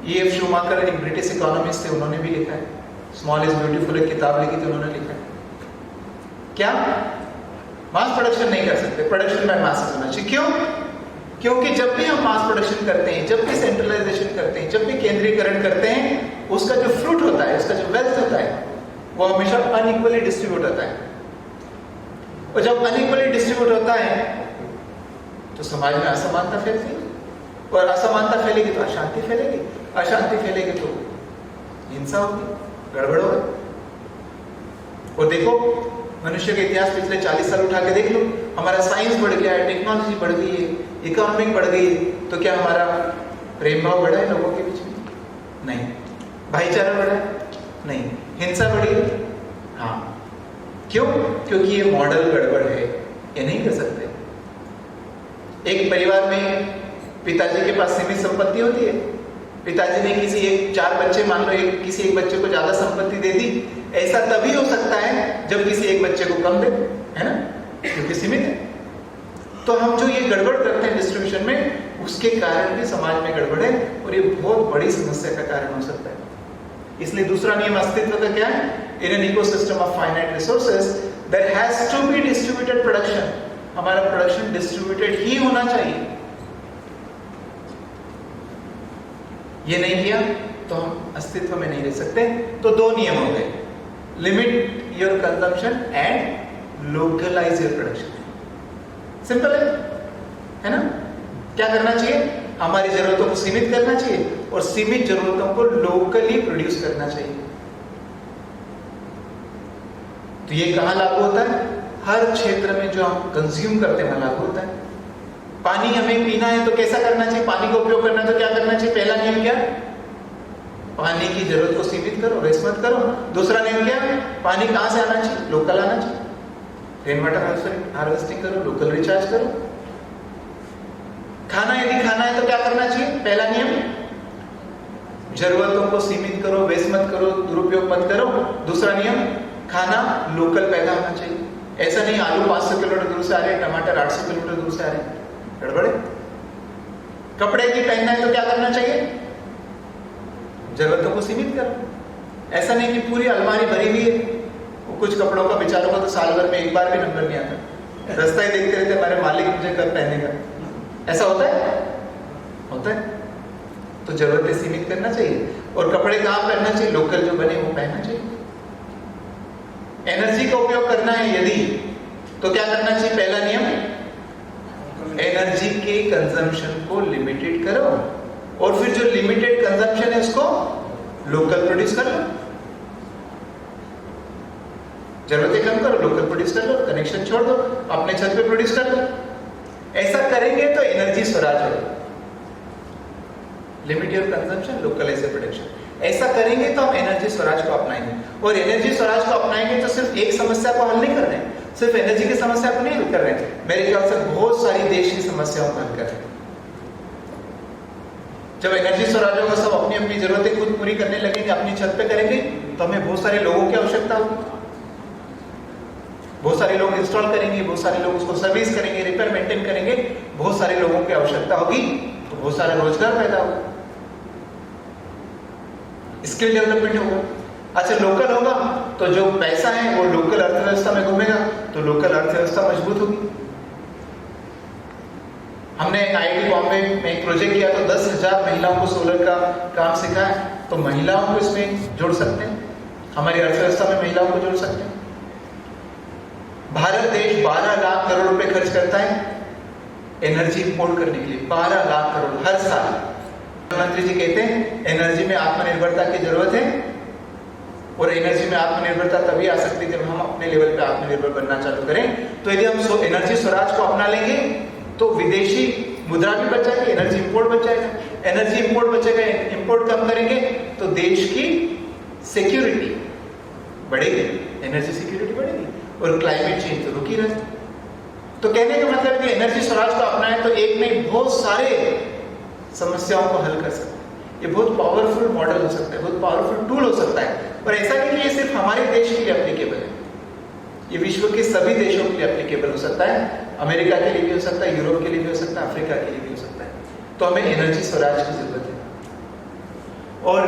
E.F. शूमाकर एक ब्रिटिश इकोनॉमिस्ट थे, उन्होंने भी लिखा है, स्मॉल इज ब्यूटीफुल एक किताब लिखी थी, उन्होंने लिखा है। क्या मास प्रोडक्शन नहीं कर सकते, प्रोडक्शन बाय मासेस होना चाहिए। क्यों? क्योंकि जब भी हम मास प्रोडक्शन करते हैं, जब भी सेंट्रलाइजेशन करते हैं, जब भी केंद्रीकरण करते हैं, उसका जो फ्रूट होता है, उसका जो वेल्थ होता है, वो हमेशा अनइक्वली डिस्ट्रीब्यूट होता है। और जब अनइक्वली डिस्ट्रीब्यूट होता है तो समाज में असमानता फैलती है, और असमानता फैलेगी तो अशांति फैलेगी, अशांति फैलेगी तो हिंसा होगी, गड़बड़ होगी। और देखो मनुष्य के इतिहास पिछले 40 साल उठा के देख लो, हमारा साइंस बढ़ गया है, टेक्नोलॉजी बढ़ गई है, इकोनॉमिक बढ़ गई है, तो क्या हमारा प्रेम भाव बढ़ा है लोगों के बीच में? नहीं। भाईचारा बढ़ा है? नहीं। हिंसा बढ़ी है? हाँ। क्यों? क्योंकि ये मॉडल गड़बड़ है, ये नहीं कर सकते। एक परिवार में पिताजी के पास सीमित संपत्ति होती है, पिताजी ने किसी एक 4 बच्चे, मान लो किसी एक बच्चे को ज्यादा संपत्ति दे दी, ऐसा तभी हो सकता है जब किसी एक बच्चे को कम दे, है ना, क्योंकि सीमित है। तो हम जो ये गड़बड़ करते हैं डिस्ट्रीब्यूशन में, उसके कारण भी समाज में गड़बड़ है, और ये बहुत बड़ी समस्या का कारण हो सकता है। इसलिए दूसरा नियम अस्तित्व का क्या है? In an ecosystem of finite resources there has to be distributed production. हमारा प्रोडक्शन डिस्ट्रीब्यूटेड ही होना चाहिए। ये नहीं किया तो हम अस्तित्व में नहीं रह सकते। तो 2 नियम हो गए, limit your consumption and localise your production. Simple है ना? क्या करना चाहिए? हमारी जरूरतों को सीमित करना चाहिए, और सीमित जरूरतों को लोकली प्रोड्यूस करना चाहिए। तो ये कहां लागू होता है? हर क्षेत्र में जो हम कंज्यूम करते हैं वहां लागू होता है। पानी हमें पीना है तो कैसा करना चाहिए? पानी का उपयोग करना है तो क्या करना चाहिए? पहला नियम क्या? पानी की जरूरत को सीमित करो, वेस्ट मत करो। दूसरा नियम क्या? पानी कहां से आना चाहिए? लोकल आना चाहिए। रेन वाटर हार्वेस्टिंग करो, लोकल रिचार्ज करो। खाना यदि खाना है तो क्या करना चाहिए? पहला नियम, जरूरतों को सीमित करो, वेस्ट मत करो, दुरुपयोग मत करो। दूसरा नियम, खाना लोकल पैदा होना चाहिए। ऐसा नहीं आलू 500 किलोमीटर दूर से आ रहे हैं, टमाटर 800 किलोमीटर दूर से आ रहे हैं, गड़बड़ है। कपड़े यदि पहनना है तो क्या करना चाहिए? जरूरतों को सीमित करो। ऐसा नहीं कि पूरी अलमारी भरी हुई है, कुछ कपड़ों का बेचारों का तो साल भर में एक बार भी नंबर नहीं आता, रास्ता ही देखते रहते हमारे मालिक मुझे कब पहनेगा। ऐसा होता है? होता है। तो जरूरतें सीमित करना चाहिए। और कपड़े कहां पहनना चाहिए? लोकल जो बने वो पहनना चाहिए। एनर्जी का उपयोग करना है यदि, तो क्या करना चाहिए? पहला नियम, एनर्जी के कंजम्पशन को लिमिटेड करो, और फिर जो लिमिटेड कंजम्पशन है उसको लोकल प्रोड्यूस कर लो। जरूरतें कम करो, लोकल प्रोड्यूस कर लो, कनेक्शन छोड़ दो, अपने छत पे प्रोड्यूस कर लो। ऐसा करेंगे तो एनर्जी स्वराज होगा। Limit your consumption, localise your production. ऐसा करेंगे तो हम एनर्जी स्वराज को अपनाएंगे, और एनर्जी स्वराज को अपनाएंगे तो सिर्फ एक समस्या को हल नहीं कर रहे हैं, सिर्फ एनर्जी की समस्या को नहीं हल कर रहे हैं, मेरे ख्याल से बहुत सारी देश की समस्याओं को हल कर रहे हैं। जब एनर्जी स्वराज होगा, सब अपनी अपनी जरूरतें खुद पूरी करने लगेंगे, अपनी छत पे करेंगे, तो हमें बहुत सारे लोगों की आवश्यकता होगी। बहुत सारे लोग इंस्टॉल करेंगे, बहुत सारे लोग उसको सर्विस करेंगे, रिपेयर मेंटेन करेंगे, बहुत सारे लोगों की आवश्यकता होगी, तो बहुत सारे रोजगार पैदा होगा, स्किल डेवलपमेंट होगा। अच्छा, लोकल होगा तो जो पैसा है वो लोकल अर्थव्यवस्था में घूमेगा, तो लोकल अर्थव्यवस्था मजबूत होगी। हमने IIT बॉम्बे में एक प्रोजेक्ट किया, तो 10,000 महिलाओं को सोलर का काम सिखाया, तो महिलाओं को इसमें जोड़ सकते हैं, हमारी अर्थव्यवस्था में महिलाओं को जोड़ सकते हैं। भारत देश 12 लाख करोड़ रुपए खर्च करता है एनर्जी इंपोर्ट करने के लिए, 12 लाख करोड़ हर साल। प्रधानमंत्री जी कहते हैं एनर्जी में आत्मनिर्भरता की जरूरत है, और एनर्जी में आत्मनिर्भरता तभी आ सकती है जब हम अपने लेवल पे आत्मनिर्भर बनना चालू करें। तो यदि हम एनर्जी स्वराज को अपना लेंगे तो विदेशी मुद्रा भी बच जाएगी, एनर्जी इंपोर्ट बच जाएगा, एनर्जी इंपोर्ट बचेगा, इंपोर्ट कम करेंगे तो देश की सिक्योरिटी बढ़ेगी, एनर्जी सिक्योरिटी बढ़ेगी, और क्लाइमेट चेंज तो रुक ही रहे। तो कहने का मतलब कि एनर्जी स्वराज को अपनाएं तो एक नहीं बहुत सारे समस्याओं को हल कर सकते हैं। ये बहुत पावरफुल मॉडल हो सकता है, बहुत पावरफुल टूल हो सकता है। और ऐसा नहीं कि ये सिर्फ हमारे देश के लिए एप्लीकेबल है, ये विश्व के सभी देशों के लिए एप्लीकेबल हो सकता है, अमेरिका के लिए भी हो सकता है, यूरोप के लिए भी हो सकता है, अफ्रीका के लिए भी हो सकता है। तो हमें एनर्जी स्वराज की जरूरत है, और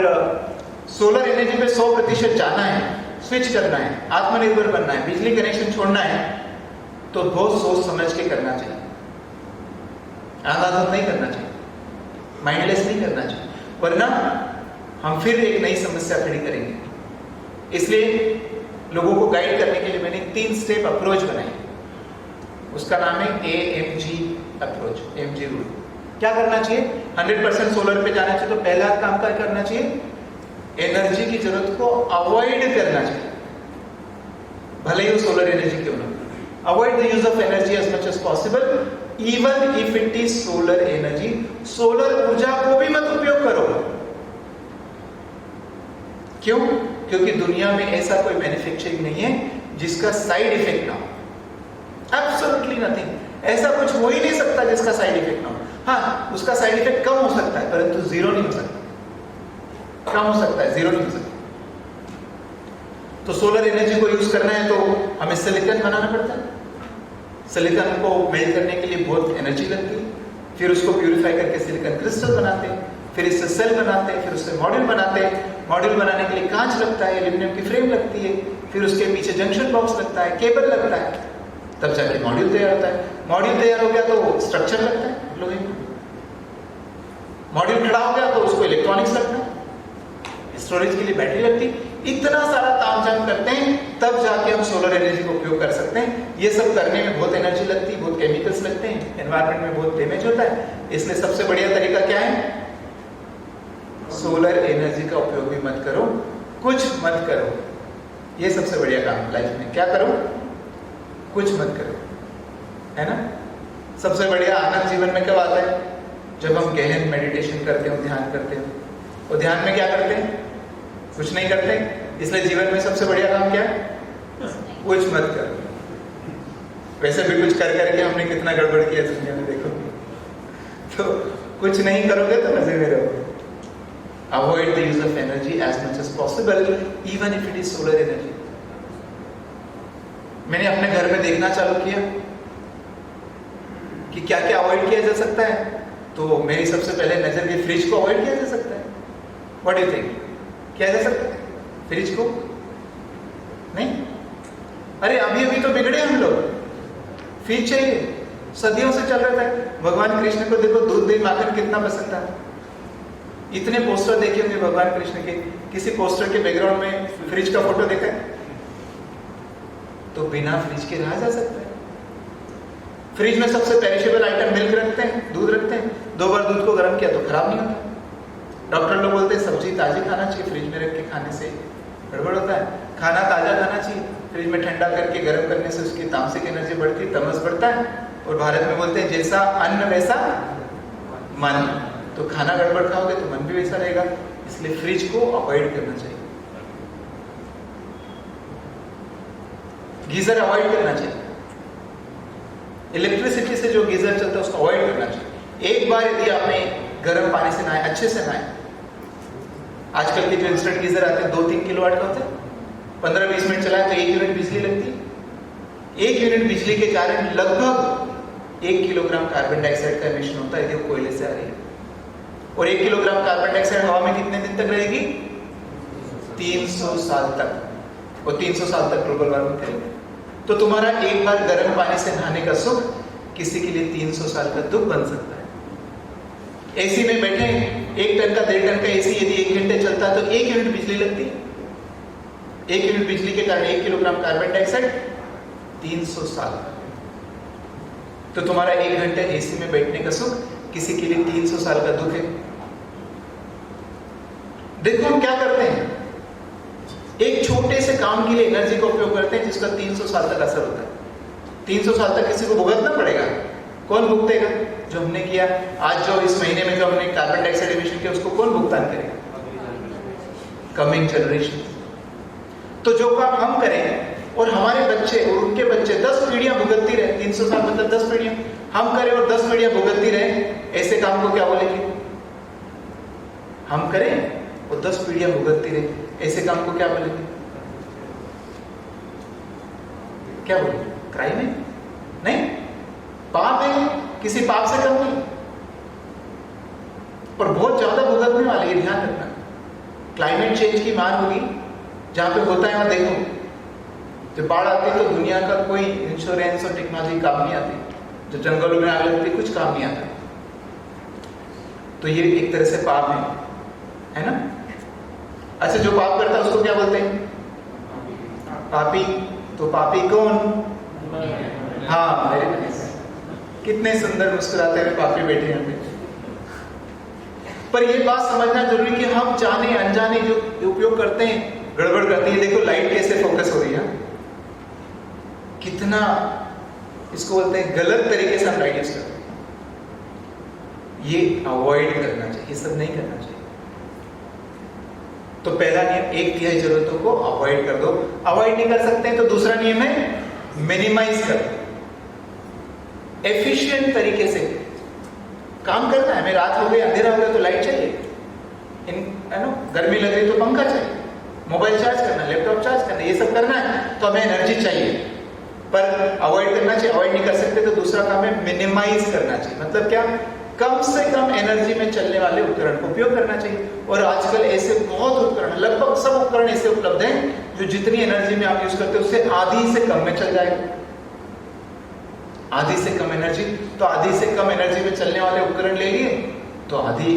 सोलर एनर्जी पे 100% जाना है, स्विच करना है, आत्मनिर्भर बनना है, बिजली कनेक्शन छोड़ना है, तो बहुत सोच समझ के करना चाहिए, आंधाधुंध नहीं करना चाहिए, माइंडलेस नहीं करना चाहिए, वरना हम फिर एक नई समस्या खड़ी करेंगे। इसलिए लोगों को गाइड करने के लिए मैंने 3 स्टेप अप्रोच बनाई, उसका नाम है AMG अप्रोच, AMG रूल। क्या करना चाहिए? 100% सोलर पे जाना चाहिए। तो पहला काम क्या करना चाहिए? एनर्जी की जरूरत को अवॉइड करना चाहिए, भले ही वो सोलर एनर्जी क्यों ना। Avoid the use of energy as much as possible even if it is solar energy. Solar ऊर्जा को भी मत उपयोग करो। क्यों? क्योंकि दुनिया में ऐसा कोई मैन्युफैक्चरिंग नहीं है जिसका साइड इफेक्ट ना हो। Absolutely nothing. ऐसा कुछ हो ही नहीं सकता जिसका साइड इफेक्ट ना हो। हाँ, उसका साइड इफेक्ट कम हो सकता है, परंतु जीरो नहीं हो सकता। कम हो सकता है, जीरो नहीं हो सकता। तो सोलर एनर्जी को यूज करना है तो हमें सिलिकॉन बनाना पड़ता है। सिलिकॉन को मेल्ट करने के लिए बहुत एनर्जी लगती है, फिर उसको प्यूरिफाई करके सिलिकॉन क्रिस्टल बनाते हैं, फिर इससे सेल बनाते हैं, फिर उससे मॉड्यूल बनाते हैं। मॉड्यूल बनाने के लिए कांच लगता है, एल्यूमिनियम की फ्रेम लगती है, फिर उसके पीछे जंक्शन बॉक्स लगता है, केबल लगता है, तब जाके मॉड्यूल तैयार होता है। मॉड्यूल तैयार हो गया तो स्ट्रक्चर लगता है लोहे का। मॉड्यूल खड़ा हो गया तो उसको इलेक्ट्रॉनिक्स लगता है, स्टोरेज के लिए बैटरी लगती है। इतना सारा तामझाम करते हैं तब जाके हम सोलर एनर्जी को उपयोग कर सकते हैं। ये सब करने में बहुत एनर्जी लगती है, बहुत केमिकल्स लगते हैं, एनवायरनमेंट में बहुत डैमेज होता है। इसलिए सबसे बढ़िया तरीका क्या है? सोलर एनर्जी का उपयोग भी मत करो, कुछ मत करो। ये सबसे बढ़िया काम है लाइफ में। क्या करो? कुछ मत करो, है ना। सबसे बढ़िया आनंद जीवन में कब आता है? जब हम गहन मेडिटेशन करते हो, ध्यान करते हो। और ध्यान में क्या करते हैं? कुछ नहीं करते। इसलिए जीवन में सबसे बढ़िया काम क्या है? कुछ मत करो। वैसे भी कुछ कर करके हमने कितना गड़बड़ किया दुनिया में, देखो। तो कुछ नहीं करोगे तो मजे में रहोगे। Avoid the use of energy as much as possible even if it is solar energy. मैंने अपने घर में देखना चालू किया कि क्या क्या अवॉइड किया जा सकता है। तो मेरी सबसे पहले नजर गई फ्रिज को अवॉइड किया जा सकता है। What do you think? किया जा सकता है फ्रिज को? नहीं। अरे अभी अभी तो बिगड़े हम लोग। फ्रिज चाहिए, सदियों से चल रहा था। भगवान कृष्ण को देखो दूध दही माखन कितना पसंद था। इतने पोस्टर देखे होंगे भगवान कृष्ण के। किसी पोस्टर के बैकग्राउंड में फ्रिज का फोटो देखा है? तो बिना फ्रिज के रहा जा सकता है। फ्रिज में सबसे पेरिशेबल आइटम मिल्क रखते हैं, दूध रखते हैं। 2 बार दूध को गर्म किया तो खराब नहीं होता। डॉक्टर लोग बोलते हैं सब्जी ताजी खाना चाहिए, फ्रिज में रख के खाने से गड़बड़ होता है। खाना ताजा खाना चाहिए, फ्रिज में ठंडा करके गर्म करने से उसकी तामसिक एनर्जी बढ़ती है, तमस बढ़ता है। और भारत में बोलते हैं जैसा अन्न वैसा मन। तो खाना गड़बड़ खाओगे तो मन भी वैसा रहेगा। इसलिए फ्रिज को अवॉइड करना चाहिए। गीजर अवॉइड करना चाहिए। इलेक्ट्रिसिटी से जो गीजर चलता है उसको अवॉइड करना चाहिए। एक बार यदि आपने गर्म पानी से नहाए, अच्छे से नहाए। आजकल के जो इंस्टेंट गीजर आते हैं 2-3 किलोवाट का होते हैं, 15-20 मिनट चलाए तो 1 यूनिट बिजली लगती है। 1 यूनिट बिजली के कारण लगभग 1 किलोग्राम कार्बन डाइऑक्साइड का एमिशन होता है यदि वो कोयले से आ रही है। और 1 किलोग्राम कार्बन डाइऑक्साइड हवा में कितने दिन तक रहेगी? 300 साल तक। और 300 साल तक ग्लोबल वार्मिंग करेगी। तो तुम्हारा एक बार गर्म पानी से नहाने का सुख किसी के लिए 300 साल का दुख बन सकता है। एसी में बैठे 1 टन का 1.5 टन का एसी यदि 1 घंटे चलता है तो 1 यूनिट बिजली लगती है। 1 यूनिट बिजली के कारण 1 किलोग्राम कार्बन डाइऑक्साइड 300 साल। तो तुम्हारा 1 घंटे एसी में बैठने का सुख किसी के लिए 300 साल का दुख है। देखो हम क्या करते हैं, एक छोटे से काम के लिए एनर्जी का उपयोग करते हैं जिसका 300 साल तक असर होता है। 300 साल तक किसी को भुगतना पड़ेगा। कौन भुगतेगा? जो हमने किया। आज जो इस महीने में जो हमने कार्बन डाइऑक्साइड एमिशन किया उसको कौन भुगतान करेगा? Coming generation. तो जो काम हम करें और हमारे बच्चे और उनके बच्चे 10 पीढ़ियां भुगतती रहे, 300 साल मतलब 10 पीढ़ियां हम करें और 10 पीढ़ियां भुगतती रहे, ऐसे काम को क्या बोलेंगे? हम करें और 10 पीढ़ियां भुगतती रहे, ऐसे काम को क्या बोलेंगे? क्या बोलेंगे? क्राइम है? नहीं, पाप है। किसी पाप से कम नहीं। और बहुत ज्यादा भुगतने वाले, ये ध्यान रखना। क्लाइमेट चेंज की मार होगी, जहां पे होता है वहां देखो, जब बाढ़ आती है तो दुनिया का कोई इंश्योरेंस और टेक्नोलॉजी काम नहीं आती। जो जंगलों में आग लगती कुछ काम नहीं आता। तो ये एक तरह से पाप है ना। अच्छा, जो पाप करता है उसको क्या बोलते हैं? पापी। तो पापी कौन? हाँ, कितने सुंदर मुस्कुराते हुए पापी बैठे हैं पे। पर ये बात समझना जरूरी कि हम जाने अनजाने जो उपयोग करते हैं गड़बड़ करती है। देखो लाइट कैसे फोकस हो रही है, कितना इसको बोलते हैं गलत तरीके से हम लाइट यूज करते हैं। ये अवॉइड करना चाहिए, ये सब नहीं करना चाहिए। तो पहला नियम, एक तिहाई जरूरतों को अवॉइड कर दो। अवॉइड नहीं कर सकते हैं तो दूसरा नियम है मिनिमाइज कर। एफिशिएंट तरीके से काम करना है। हमें रात हो गई, अंधेरा हो गया तो लाइट चाहिए, गर्मी लग रही तो पंखा चाहिए, मोबाइल चार्ज करना, लैपटॉप चार्ज करना, ये सब करना है तो हमें एनर्जी चाहिए। पर अवॉइड करना चाहिए। अवॉइड नहीं कर सकते तो दूसरा काम है मिनिमाइज करना चाहिए। मतलब क्या, कम से कम एनर्जी में चलने वाले उपकरण का उपयोग करना चाहिए। और आजकल ऐसे बहुत उपकरण, लगभग सब उपकरण ऐसे उपलब्ध हैं जो जितनी एनर्जी में आप यूज करते हो उससे आधी से कम में चल जाएगा। आधी से कम एनर्जी, तो आधी से कम एनर्जी में चलने वाले उपकरण ले लिए तो आधी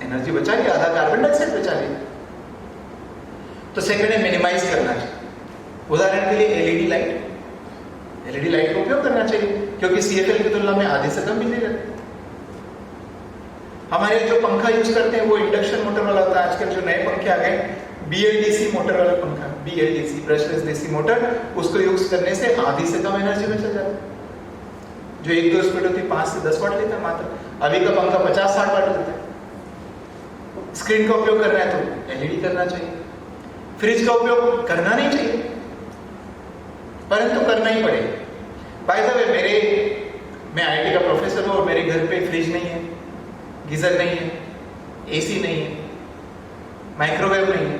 एनर्जी बचा लिया, आधा कार्बन डाइऑक्साइड बचा लिया। तो सेकंड है मिनिमाइज करना चाहिए। उदाहरण के लिए एलईडी लाइट, एलईडी लाइट का उपयोग करना चाहिए क्योंकि सीएफएल की तुलना में आधे से कम बिजली लगती है। हमारे जो पंखा यूज करते हैं वो इंडक्शन मोटर वाला होता है। आजकल जो नए पंखे आ गए बीएलडीसी मोटर वाला पंखा, बीएलडीसी ब्रशलेस डीसी मोटर, उसको यूज करने से आधी से कम एनर्जी में चल जाता है। जो 1-2 स्पीड होती है 5 से 10 वाट लेता है मात्र, अभी का पंखा 50-60 वाट लेता है। स्क्रीन का उपयोग करना है तो एलईडी करना चाहिए। फ्रिज का उपयोग करना नहीं चाहिए परंतु करना ही पड़ेगा। बाय द वे मैं आईआईटी का प्रोफेसर हूं और मेरे घर पे फ्रिज नहीं है, गीजर नहीं है, एसी नहीं है, माइक्रोवेव नहीं है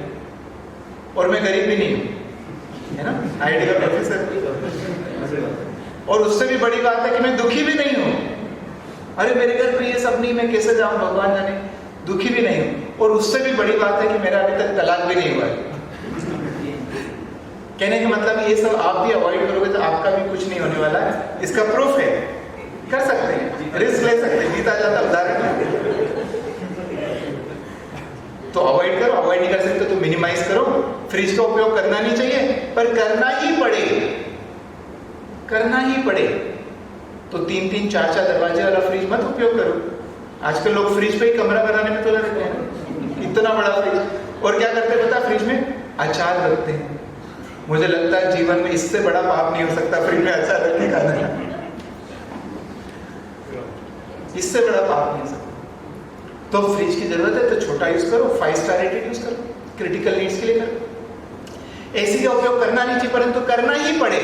और मैं गरीब भी नहीं हूं, है ना, आईआईटी का प्रोफेसर। और उससे भी बड़ी बात है कि मैं दुखी भी नहीं हूं। अरे मेरे घर पे ये सब नहीं, मैं कैसे जाऊं, भगवान जाने। दुखी भी नहीं हूं। और उससे भी बड़ी बात है कि मेरा अभी तक तलाक भी नहीं हुआ है। कहने का मतलब ये सब आप भी अवॉइड करोगे तो आपका भी कुछ नहीं होने वाला है। इसका प्रूफ है, कर सकते हैं, रिस्क ले सकते हैं, जीता जाता उदाहरण। तो अवॉइड करो, अवॉइड नहीं कर सकते तो मिनिमाइज करो। फ्रिज का उपयोग करना नहीं चाहिए पर करना ही पड़े, करना ही पड़े तो 3-3, 4-4 दरवाजे वाला फ्रिज मत उपयोग करो। आजकल लोग फ्रिज पे ही कमरा बनाने में तो लगते हैं, इतना बड़ा फ्रिज। और क्या करते हैं पता, फ्रिज में अचार रखते हैं। मुझे लगता है जीवन में इससे बड़ा पाप नहीं हो सकता फ्रिज में अचार रख के खाना, इससे बड़ा पाप नहीं हो सकता। तो फ्रिज की जरूरत है तो छोटा यूज करो, 5 स्टार रेटेड यूज करो, क्रिटिकल नीड्स के लिए करो। एसी का उपयोग करना नहीं चाहिए परंतु करना ही पड़े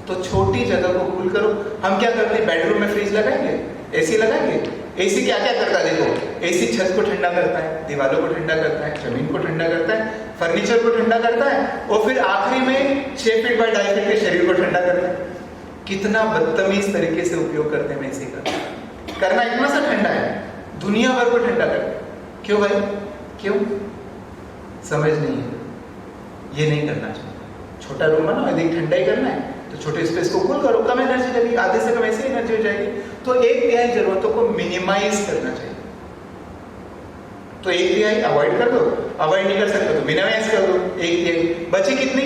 तो छोटी जगह को कूल करो। हम क्या करते हैं, बेडरूम में फ्रिज लगाएंगे, एसी लगाएंगे। एसी क्या क्या करता है देखो, एसी छत को ठंडा करता है, दीवारों को ठंडा करता है, जमीन को ठंडा करता है, फर्नीचर को ठंडा करता है और फिर आखिरी में 6 फीट बाय 2.5 फीट के शरीर को ठंडा करता है। कितना बदतमीज तरीके से उपयोग करते हैं एसी का। करना इतना सा ठंडा है, दुनिया भर को ठंडा करता है। क्यों भाई, क्यों? समझ नहीं है। ये नहीं करना चाहिए। छोटा रूम बनाओ, यदि ठंडा ही करना है तो छोटे स्पेस को कूल करो, कम एनर्जी लगेगी, आधे से कम ऐसी एनर्जी हो जाएगी। तो 1/3 जरूरतों को मिनिमाइज करना चाहिए। तो 1/3 अवॉइड कर दो, अवॉइड नहीं कर सकते तो मिनिमाइज कर दो। 1/3 बची कितनी,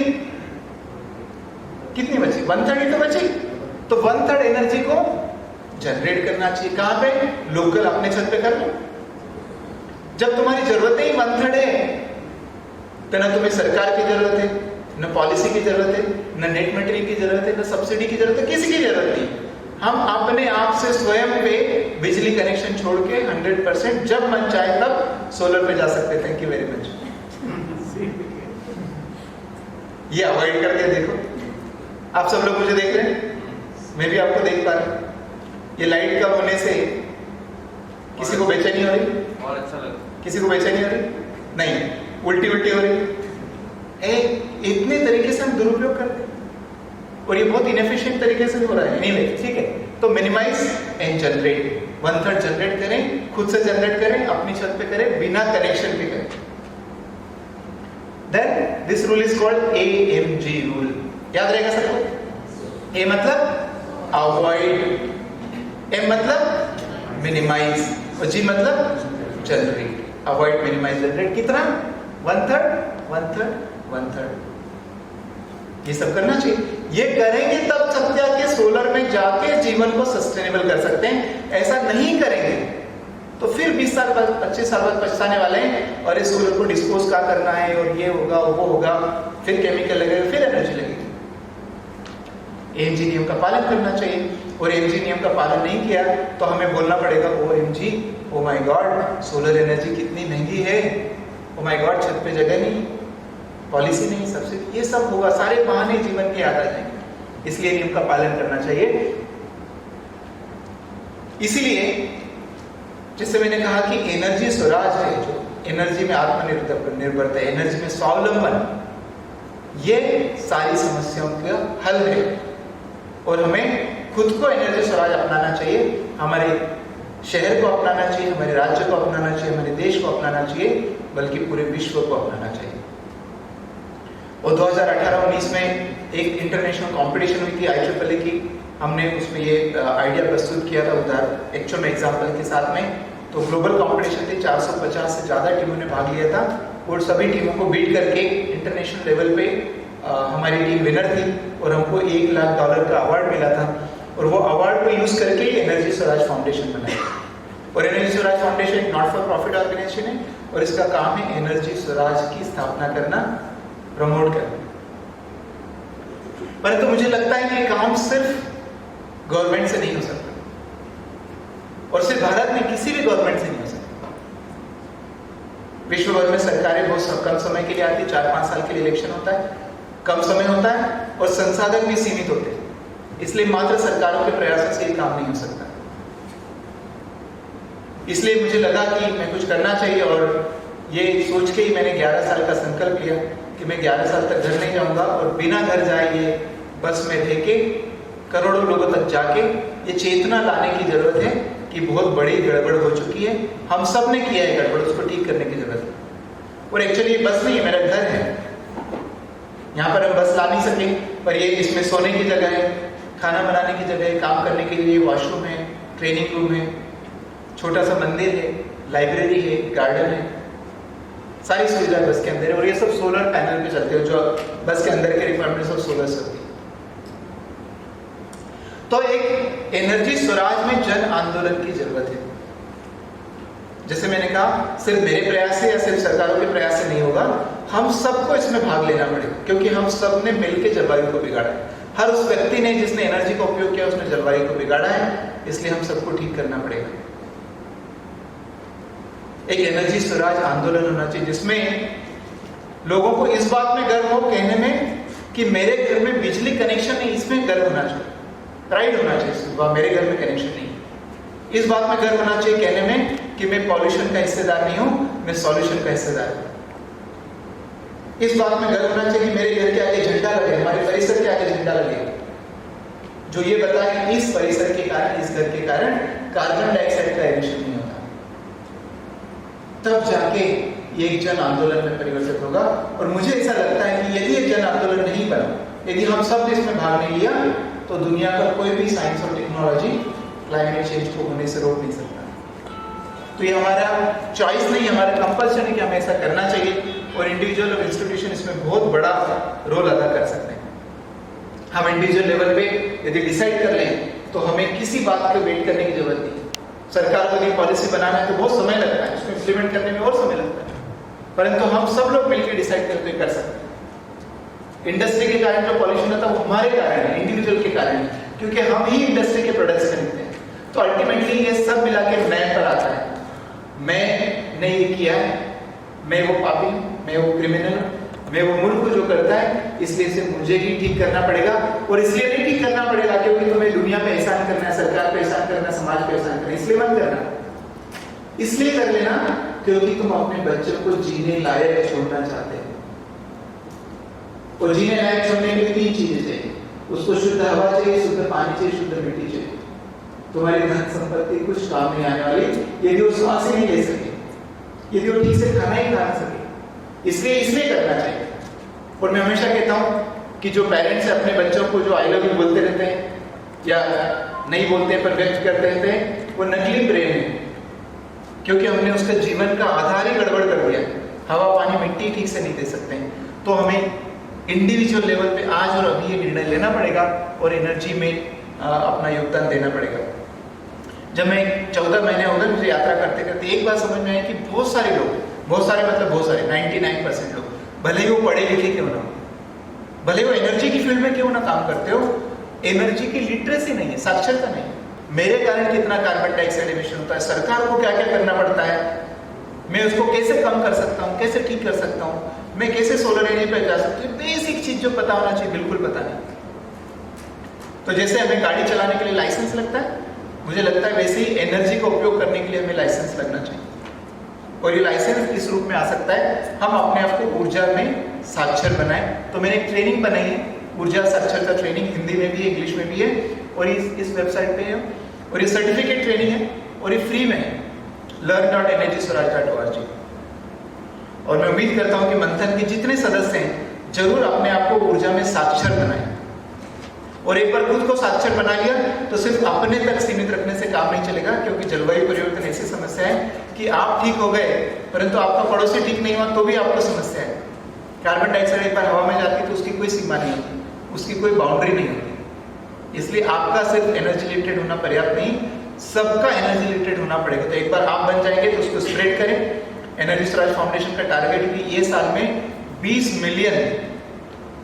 कितनी बची? 1/3 तो बची। तो 1/3 एनर्जी को जनरेट करना चाहिए। कहां पे? लोकल, अपने छत पे कर लो। जब तुम्हारी जरूरतें ही 1/3 है तो ना तुम्हें सरकार की जरूरत है, न पॉलिसी की जरूरत है, न नेट मटेरियल की जरूरत है, न सब्सिडी की जरूरत है, किसी की जरूरत नहीं। हम अपने आप से स्वयं पे बिजली कनेक्शन छोड़ के 100% जब मन चाहे तब सोलर पे जा सकते हैं। Thank you very much. ये अवॉइड करके देखो। आप सब लोग मुझे देख रहे हैं, मैं भी आपको देख पा रहा हूं। ये लाइट कम होने से किसी को बेचैनी हो रही? और अच्छा लगा। किसी को बेचैनी हो रही? नहीं। उल्टी उल्टी हो रही? इतने तरीके से हम दुरुपयोग करते हैं और ये बहुत इनएफिशिएंट तरीके से हो रहा है। एनीवे, ठीक है। तो मिनिमाइज एंड जनरेट, 1/3 जनरेट करें, खुद से जनरेट करें, अपनी छत पे करें, बिना कनेक्शन भी करें। Then this rule is called AMG rule. याद रहेगा सबको? A मतलब अवॉइड, M मतलब मिनिमाइज और G मतलब जनरेट। Avoid, minimise, generate. कितना? 1/3 1/3 1/3। ये सब करना चाहिए। ये करेंगे तब सत्या के सोलर में जाके जीवन को सस्टेनेबल कर सकते हैं। ऐसा नहीं करेंगे तो फिर 20 साल बाद 25 साल बाद पछताने वाले हैं, और इस सोलर को डिस्पोज क्या करना है, और ये होगा वो होगा, फिर केमिकल लगेगा, फिर एनर्जी लगेगी। एएमजी नियम का पालन करना चाहिए, और एएमजी नियम का पालन नहीं किया तो हमें बोलना पड़ेगा OMG, oh my God, solar energy कितनी महंगी है, ओ माय गॉड, छत पे जगह नहीं, पॉलिसी नहीं, सब्सिडी, ये सब होगा, सारे बहाने जीवन के याद आ जाएंगे। इसलिए नियम का पालन करना चाहिए। इसीलिए जिससे मैंने कहा कि एनर्जी स्वराज है, जो एनर्जी में आत्मनिर्भरता, एनर्जी में स्वावलंबन, ये सारी समस्याओं का हल है, और हमें खुद को एनर्जी स्वराज अपनाना चाहिए, हमारे शहर को अपनाना चाहिए, हमारे राज्य को अपनाना चाहिए, हमारे देश को अपनाना चाहिए, बल्कि पूरे विश्व को अपनाना चाहिए। और 2018-19 में एक इंटरनेशनल कंपटीशन हुई थी IEEE की, हमने उसमें ये आइडिया प्रस्तुत किया था उदाहरण एक्चुअल में एग्जाम्पल के साथ में। तो ग्लोबल कंपटीशन थी, 450 से ज़्यादा टीमों ने भाग लिया था, और सभी टीमों को बीट करके इंटरनेशनल लेवल पे हमारी टीम विनर थी, और हमको $1 लाख का अवार्ड मिला था। और वो अवार्ड को यूज करके एनर्जी स्वराज फाउंडेशन बनाया, और एनर्जी स्वराज फाउंडेशन एक नॉट फॉर प्रॉफिट ऑर्गेनाइजेशन है, और इसका काम है एनर्जी स्वराज की स्थापना करना, प्रमोट करना। परंतु मुझे लगता है कि काम सिर्फ गवर्नमेंट से नहीं हो सकता, और सिर्फ भारत में किसी भी गवर्नमेंट से नहीं हो सकता। विश्व भर में सरकारें बहुत कम समय के लिए आती, 4-5 साल के लिए इलेक्शन होता है, कम समय होता है, और संसाधन भी सीमित होते हैं, इसलिए मात्र सरकारों के प्रयासों से ये काम नहीं हो सकता। इसलिए मुझे लगा कि मैं कुछ करना चाहिए, और ये सोच के ही मैंने 11 साल का संकल्प लिया कि मैं 11 साल तक घर नहीं जाऊंगा, और बिना घर जाए ये बस में थे के करोड़ों लोगों तक जाके ये चेतना लाने की जरूरत है कि बहुत बड़ी गड़बड़ हो चुकी है, हम सब ने किया है गड़बड़, उसको ठीक करने की जरूरत है। और एक्चुअली ये बस नहीं है, मेरा घर है, यहाँ पर हम बस ला नहीं सके, पर ये इसमें सोने की जगह है, खाना बनाने की जगह है, काम करने के लिए वॉशरूम है, ट्रेनिंग रूम है, छोटा सा मंदिर है, लाइब्रेरी है, गार्डन है, सारी सुविधाएं बस के अंदर है, और ये सब सोलर पैनल पे चलते हैं, जो बस के अंदर के रिक्वायरमेंट सब सोलर से होती है। तो एक एनर्जी स्वराज में जन आंदोलन की जरूरत है। जैसे मैंने कहा, सिर्फ मेरे प्रयास से या सिर्फ सरकारों के प्रयास से नहीं होगा, हम सबको इसमें भाग लेना पड़ेगा, क्योंकि हम सब ने मिलकर जलवायु को बिगाड़ा है। हर उस व्यक्ति ने जिसने एनर्जी का उपयोग किया, उसने जलवायु को बिगाड़ा है, इसलिए हम सबको ठीक करना पड़ेगा। एक एनर्जी स्वराज आंदोलन होना चाहिए, जिसमें लोगों को इस बात में गर्व हो कहने में कि मेरे घर में बिजली कनेक्शन नहीं, इसमें गर्व होना चाहिए, प्राइड होना चाहिए, मेरे घर में कनेक्शन नहीं। इस बात में गर्व होना चाहिए कहने में कि मैं पॉल्यूशन का हिस्सेदार नहीं हूं, मैं सॉल्यूशन का हिस्सेदार हूं। इस बात में गर्व होना चाहिए कि मेरे घर के आगे झंडा लगे, हमारे परिसर के आगे झंडा लगे, जो ये बताए कि इस परिसर के कारण, इस घर के कारण कार्बन डाइऑक्साइड का एमिशन नहीं होता। तब जाके ये एक जन आंदोलन में परिवर्तित होगा। और मुझे ऐसा लगता है कि यदि ये जन आंदोलन नहीं बना, यदि हम सब ने इसमें भाग नहीं लिया, तो दुनिया का कोई भी साइंस और टेक्नोलॉजी क्लाइमेट चेंज को होने से रोक नहीं सकता। तो ये हमारा चॉइस नहीं, हमारा कंपल्सन है कि हमें ऐसा करना चाहिए, और इंडिविजुअल और इंस्टीट्यूशन इसमें बहुत बड़ा रोल अदा कर सकते हैं। हम इंडिविजुअल लेवल पे यदि डिसाइड कर लें, तो हमें किसी बात को वेट करने की जरूरत नहीं। सरकार को यदि पॉलिसी बनाना है तो बहुत समय लगता है, उसको इम्प्लीमेंट करने में और समय लगता है, परंतु हम सब लोग मिलकर डिसाइड करके कर सकते हैं। इंडस्ट्री के कारण जो पॉल्यूशन होता है वो हमारे कारण है, इंडिविजुअल के कारण है, क्योंकि हम ही इंडस्ट्री के प्रोडक्ट्स खरीदते हैं। तो अल्टीमेटली ये सब मिला के मैं पर आता है, मैंने ये किया है, मैं वो पापी, मैं वो क्रिमिनल, मैं वो मूर्ख जो करता है, इसलिए इसे मुझे ही ठीक करना पड़ेगा। और इसलिए नहीं ठीक करना पड़ेगा क्योंकि तुम्हें दुनिया पे एहसान करना है, सरकार पे एहसान करना है, समाज पे एहसान करना है, इसलिए मत करना। इसलिए कर लेना क्योंकि तुम अपने बच्चों को जीने लायक छोड़ना चाहते हो। और जीने लायक छोड़ने के लिए 3 चीजें चाहिए, उसको शुद्ध हवा चाहिए, शुद्ध पानी चाहिए, शुद्ध मिट्टी चाहिए। तुम्हारी धन संपत्ति कुछ काम नहीं आने वाली यदि वो श्वास ही नहीं ले सके, यदि वो ठीक से खाना ही खा ना सके। इसलिए करना चाहिए। और मैं हमेशा कहता हूँ कि जो पेरेंट्स अपने बच्चों को जो आई लव यू बोलते रहते हैं या नहीं बोलते हैं पर व्यक्त करते रहते हैं, वो नकली प्रेम है, क्योंकि हमने उसका जीवन का आधार ही गड़बड़ कर दिया। हवा पानी मिट्टी ठीक से नहीं दे सकते हैं। तो हमें इंडिविजुअल लेवल पे आज और अभी ये निर्णय लेना पड़ेगा और एनर्जी में अपना योगदान देना पड़ेगा। जब मैं 14 महीने हो गए मुझे यात्रा करते करते एक बात समझ में आई कि बहुत सारे लोग, बहुत सारे 99% लोग, भले ही वो पढ़े लिखे क्यों ना हो, भले वो एनर्जी की फील्ड में क्यों ना काम करते हो, एनर्जी की लिटरेसी नहीं है, साक्षरता नहीं है। मेरे कारण कितना कार्बन डाइऑक्साइड एमिशन होता है, सरकार को क्या क्या करना पड़ता है, मैं उसको कैसे कम कर सकता हूँ, कैसे ठीक कर सकता हूँ, मैं कैसे सोलर एनर्जी पे जा सकता हूँ, बेसिक चीज जो पता होना चाहिए बिल्कुल पता नहीं। तो जैसे हमें गाड़ी चलाने के लिए लाइसेंस लगता है, मुझे लगता है वैसे ही एनर्जी का उपयोग करने के लिए हमें लाइसेंस लगना चाहिए। और ये लाइसेंस किस रूप में आ सकता है, हम अपने आप को ऊर्जा में साक्षर बनाएं। तो मैंने एक ट्रेनिंग बनाई है, ऊर्जा साक्षरता ट्रेनिंग, हिंदी में भी है, इंग्लिश में भी है, और इस वेबसाइट पे है, और ये सर्टिफिकेट ट्रेनिंग है और ये फ्री में है, learn.energyswaraj.org। और मैं उम्मीद करता हूं कि मंथन के जितने सदस्य हैं जरूर अपने आप को ऊर्जा में साक्षर बनाएं। और एक बार खुद को साक्षर बना लिया तो सिर्फ अपने तक सीमित रखने से काम नहीं चलेगा, क्योंकि जलवायु परिवर्तन ऐसी समस्या है कि आप ठीक हो गए परंतु आपका पड़ोसी ठीक नहीं हुआ तो भी आपको समस्या है। कार्बन डाइऑक्साइड एक बार हवा में जाती है तो उसकी कोई सीमा नहीं होती, उसकी कोई बाउंड्री नहीं होती। इसलिए आपका सिर्फ एनर्जी रिलेटेड होना पर्याप्त नहीं, सबका एनर्जी रिलेटेड होना पड़ेगा। तो एक बार आप बन जाएंगे तो उसको स्प्रेड करें। एनर्जी स्वराज फाउंडेशन का टारगेट भी ये साल में 20 मिलियन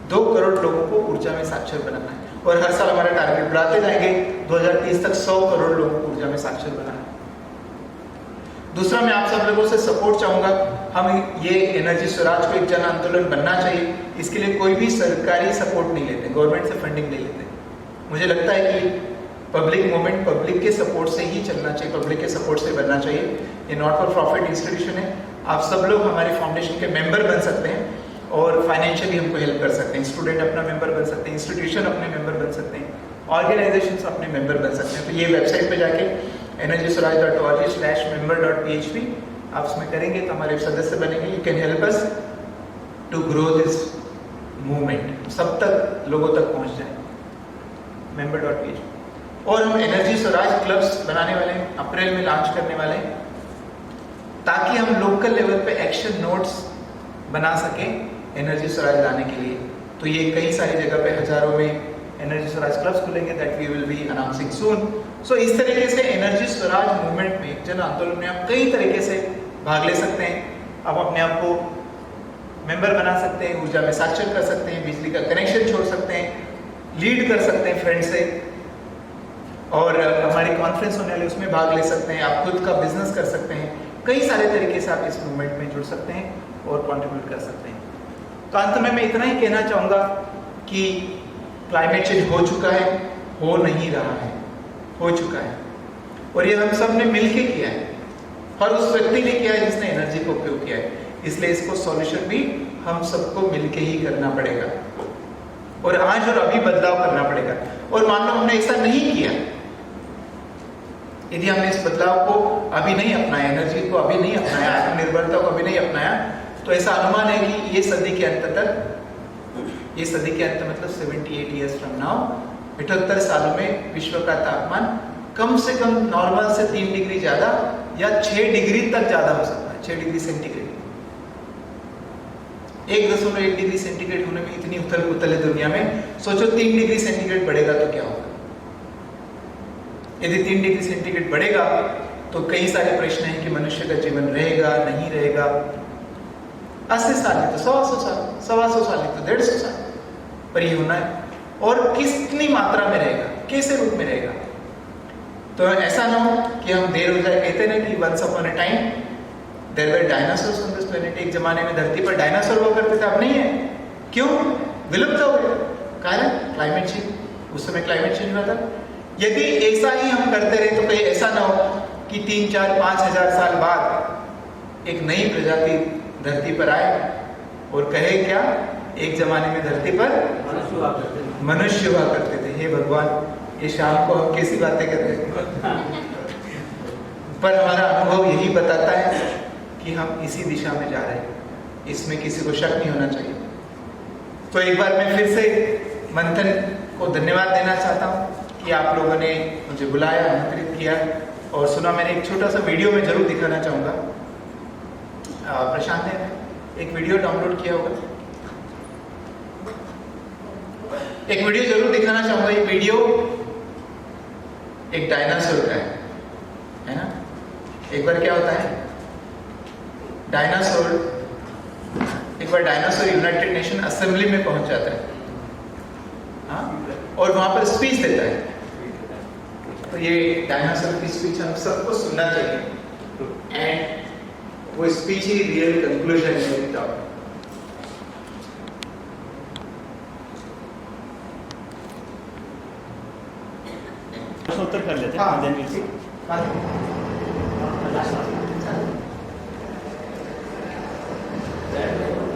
2 करोड़ लोगों को ऊर्जा में साक्षर बनाना है, और हर साल हमारा टारगेट बढ़ाते जाएंगे, 2030 तक 100 करोड़ लोगों को ऊर्जा में साक्षर बनाना है। दूसरा, मैं आप सब लोगों से सपोर्ट चाहूंगा, हम ये एनर्जी स्वराज को एक जन आंदोलन बनना चाहिए। इसके लिए कोई भी सरकारी सपोर्ट नहीं लेते, गवर्नमेंट से फंडिंग नहीं लेते। मुझे लगता है कि पब्लिक मूवमेंट पब्लिक के सपोर्ट से ही चलना चाहिए, पब्लिक के सपोर्ट से बनना चाहिए। ये नॉट फॉर प्रॉफिट इंस्टीट्यूशन है, आप सब लोग हमारे फाउंडेशन के मेंबर बन सकते हैं और फाइनेंशियली हमको हेल्प कर सकते हैं। स्टूडेंट अपना मेंबर बन सकते हैं, इंस्टीट्यूशन अपने मेंबर बन सकते हैं, ऑर्गेनाइजेशंस अपने मेंबर बन सकते हैं। तो ये वेबसाइट पे जाके energyswaraj.org/member.php आप उसमें करेंगे तो हमारे सदस्य बनेंगे। You can help us to grow this movement, सब तक लोगों तक पहुंच जाए, member.php। और हम एनर्जी स्वराज क्लब्स बनाने वाले हैं, अप्रैल में लॉन्च करने वाले हैं, ताकि हम लोकल लेवल पे एक्शन नोट्स बना सकें एनर्जी स्वराज लाने के लिए। तो ये कई सारी जगह पे हजारों में एनर्जी स्वराज क्लब्स खुलेंगे, that we will be announcing soon. So इस तरीके से एनर्जी स्वराज मूवमेंट में, जन आंदोलन में आप कई तरीके से भाग ले सकते हैं। आप अपने आप को मेंबर बना सकते हैं, ऊर्जा में साक्षर कर सकते हैं, बिजली का कनेक्शन छोड़ सकते हैं, लीड कर सकते हैं फ्रेंड से, और हमारी कॉन्फ्रेंस होने वाली उसमें भाग ले सकते हैं। आप खुद का बिजनेस कर सकते हैं, कई सारे तरीके से आप इस मूवमेंट में जुड़ सकते हैं और कंट्रीब्यूट कर सकते हैं। तो अंत में मैं इतना ही कहना चाहूँगा कि क्लाइमेट चेंज हो चुका है, हो नहीं रहा है, हो चुका है, और ये हम सब ने मिलके किया है, हर उस व्यक्ति ने किया है जिसने एनर्जी का उपयोग किया है। इसलिए इसको सॉल्यूशन भी हम सबको मिलके ही करना पड़ेगा, और आज और अभी बदलाव करना पड़ेगा। और मान लो हमने ऐसा नहीं किया, यदि हमने इस बदलाव को अभी नहीं अपनाया, एनर्जी को अभी नहीं अपनाया, आत्मनिर्भरता को अभी नहीं अपनाया, तो ऐसा अनुमान है कि ये सदी के अंत तक, ये सदी के अंत मतलब 78 ईयर्स फ्रॉम नाउ, 78 सालों में विश्व का तापमान कम से कम नॉर्मल से 3 डिग्री ज्यादा या 6 डिग्री तक ज्यादा हो सकता है, 6 डिग्री सेंटीग्रेड। 1.1 डिग्री सेंटीग्रेड होने में इतनी उथल पुथल है दुनिया में, सोचो 3 डिग्री सेंटीग्रेड बढ़ेगा तो क्या होगा। यदि 3 डिग्री सेंटीग्रेड बढ़ेगा तो कई सारे प्रश्न हैं कि मनुष्य का जीवन रहेगा नहीं रहेगा। 80 साल है तो 100 साल, 125 साल है तो 150 साल, पर ये होना है, और कितनी मात्रा में रहेगा, कैसे रूप में रहेगा। तो ऐसा ना हो कि हम देर हो जाए। कहते ना कि once upon a time there were dinosaurs on this planet, एक जमाने में धरती पर डायनासोर हुआ करते थे, अब नहीं है। क्यों? विलुप्त हो गए। कारण क्लाइमेट चेंज, उस समय क्लाइमेट चेंज हुआ था। यदि ऐसा ही हम करते रहे तो कहीं ऐसा ना हो कि 3, 4, 5 हजार साल बाद एक नई प्रजाति धरती पर आए और कहे क्या, एक जमाने में धरती पर मनुष्य हुआ करते थे। हे भगवान, ये शाम को हम कैसी बातें कर रहे हैं। पर हमारा अनुभव यही बताता है कि हम इसी दिशा में जा रहे हैं, इसमें किसी को शक नहीं होना चाहिए। तो एक बार मैं फिर से मंथन को धन्यवाद देना चाहता हूँ कि आप लोगों ने मुझे बुलाया, आमंत्रित किया और सुना। मैंने एक छोटा सा वीडियो में जरूर दिखाना चाहूँगा। प्रशांत ने एक वीडियो डाउनलोड किया होगा, एक वीडियो जरूर दिखाना चाहूँगा। ये वीडियो एक डायनासोर का है ना? एक बार क्या होता है, एक बार डायनासोर यूनाइटेड नेशन असेंबली में पहुंच जाता है, हाँ, और वहां पर स्पीच देता है। तो ये डायनासोर की स्पीच हम सबको सुनना चाहिए, एंड वो स्पीच ही रियल कंक्लूजन है मेरी टॉक। उत्तर कर लेते हैं, हाँ, then we'll see.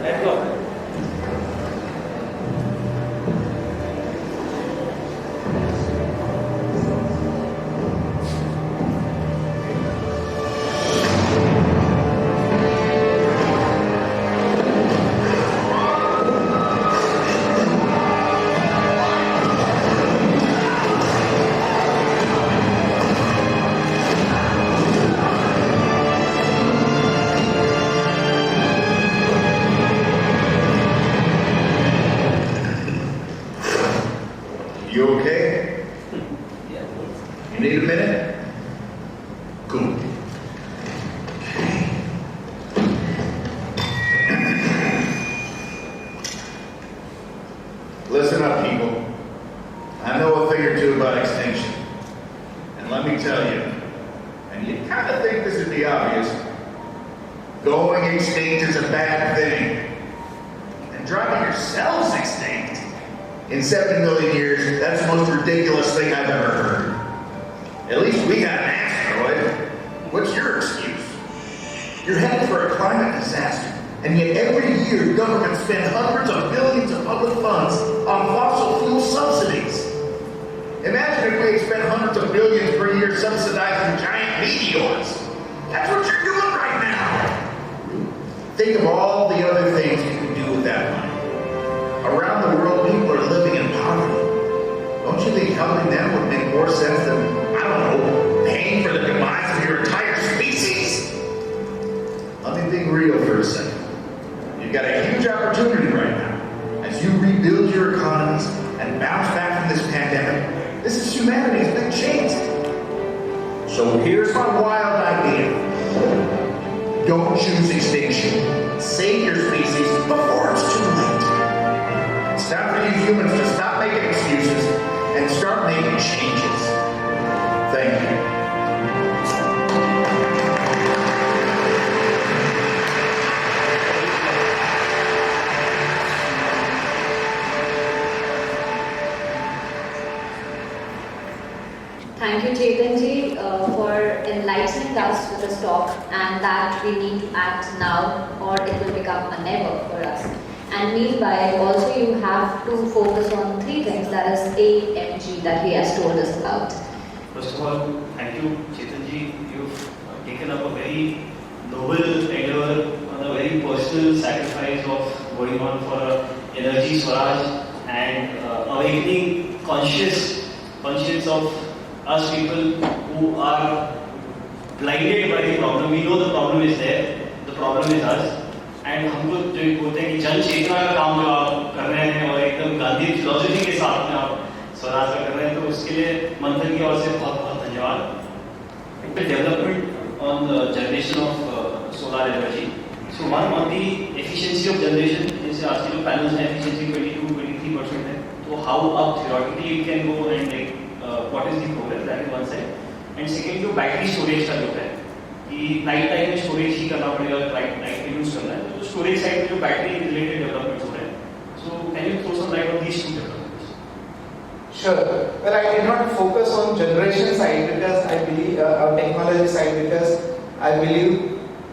Let's go. You okay? You need a minute? Cool. Listen up, people. I know a thing or two about extinction. And let me tell you, and you kind of think this is the obvious, going extinct is a bad thing. And driving yourselves extinct in 70 million years, that's the most ridiculous thing I've ever heard. At least we got an asteroid. What's your excuse? You're headed for a climate disaster, and yet every year governments spend hundreds of billions of public funds on fossil fuel subsidies. Imagine if we had spent hundreds of billions per year subsidizing giant meteors. That's what you're doing right now. Think of all the other things you could do with that money. Around the world, people are living in poverty. Don't you think helping them would make more sense than, I don't know, paying for the demise of your entire species? Let me think real for a second. You've got a huge opportunity right now. As you rebuild your economies and bounce back from this pandemic, this is humanity's big chance. So here's my wild idea. Don't choose extinction. Save your species before it's too late. It's time for you humans to stop making excuses and start making changes. Thank you. Thank you, Chetan ji, for enlightening us with this talk, and that we need to act now or it will become a never for us. And meanwhile, also you have to focus on three things, that is AMG that he has told us about. First of all, thank you, Chetan ji. You've taken up a very noble endeavor on a very personal sacrifice of going on for energy swaraj and awakening conscience of us people who are blinded by the problem. We know the problem is there, the problem is us. And हमको जो बोलते हैं कि जन चेतना का काम जो आप कर रहे हैं और एकदम गांधी फिलोसफी के साथ में आप स्वराज का कर रहे हैं, तो उसके लिए मंथन की ओर से बहुत बहुत धन्यवाद। Development on the generation of solar energy, so one on the efficiency of generation, जैसे आज के जो पैनल्स हैं एफिशिएंसी 22-23% है, तो how up theoretically it can go and like what is the progress, that is one side. And second जो battery storage का जो है कि नाइट टाइम में स्टोरेज ही करना पड़ेगा, नाइट में यूज करना है, तो स्टोरेज साइड में जो बैटरी रिलेटेड डेवलपमेंट्स हो रहे हैं, so can you throw some light on these two developments? Sure. Well, I did not focus on generation side because I believe, technology side because I believe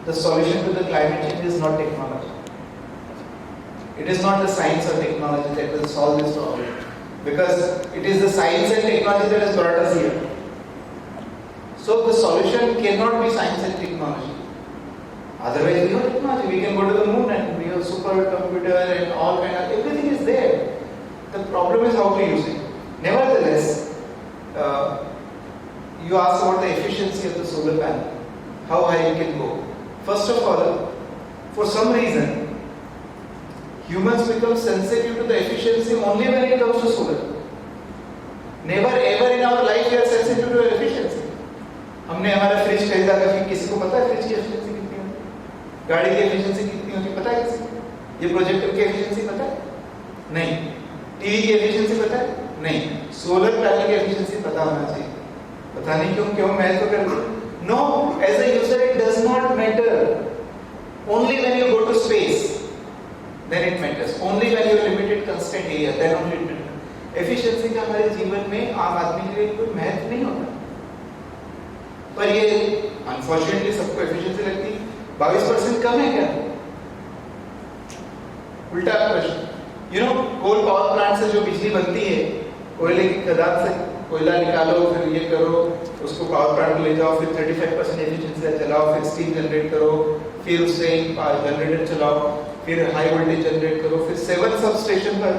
the solution to the climate change is not technology. It is not the science or technology that will solve this problem, because it is the science and technology that has brought us here. So the solution cannot be science and technology. Otherwise, we have technology. We can go to the moon and we have supercomputer and all kind of, everything is there. The problem is how to use it. Nevertheless, you asked about the efficiency of the solar panel, how high it can go. First of all, for some reason, humans become sensitive to the efficiency only when it comes to solar. Never ever in our life we are sensitive to efficiency. हमने हमारा fridge खरीदा, कभी किसी को पता है fridge की efficiency कितनी होती है, गाड़ी की एफिशिएंसी कितनी होती है, पता है किसी को? ये प्रोजेक्टर की एफिशिएंसी पता है? नहीं। टीवी की एफिशिएंसी पता है? नहीं। सोलर पैनल की एफिशिएंसी पता होना चाहिए। पता नहीं क्यों महत्व कर दो। No, as a user it does not matter. Only when you go to space then it matters. Only when you are limited constant area, then only it matters. Efficiency का हमारे जीवन में आम आदमी के लिए कोई महत्व नहीं होता, पर ये अनफॉर्चुनेटली सबको एफिशिएंसी लगती है। 22% कम है क्या? उल्टा प्रश्न। You know, coal power plant से जो बिजली बनती है, कोयले की खदान से कोयला निकालो, फिर ये करो, उसको पावर प्लांट ले जाओ, फिर 35% एफिशिएंसी से चलाओ, फिर स्टीम जनरेट करो, फिर उससे जनरेटर चलाओ, फिर हाई वोल्टेज जनरेट करो, फिर 7 सब स्टेशन पर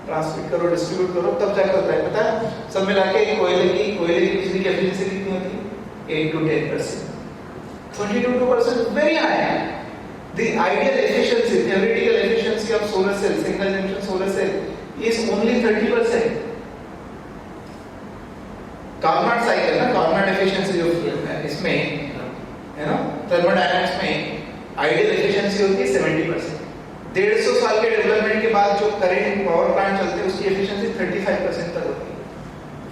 ट्रांसमिट करो, डिस्ट्रीब्यूट करो, तब जाकर होता है। पता है सब मिला के कोयले की बिजली की एफिशिएंसी कितनी होती है? 8 to 10%, 22% वेरी हाई है। The ideal efficiency, theoretical efficiency of solar cell, single junction solar cell is only 30%. Carnot cycle ना, कार्नोट एफिशिएंसी जो इसमें है ना, थर्मोडायनामिक्स में आइडियल एफिशिएंसी होती है 70%। 150 साल के डेवलपमेंट के बाद जो करंट पावर प्लांट चलते हैं उसकी एफिशिएंसी 35% तक होती है,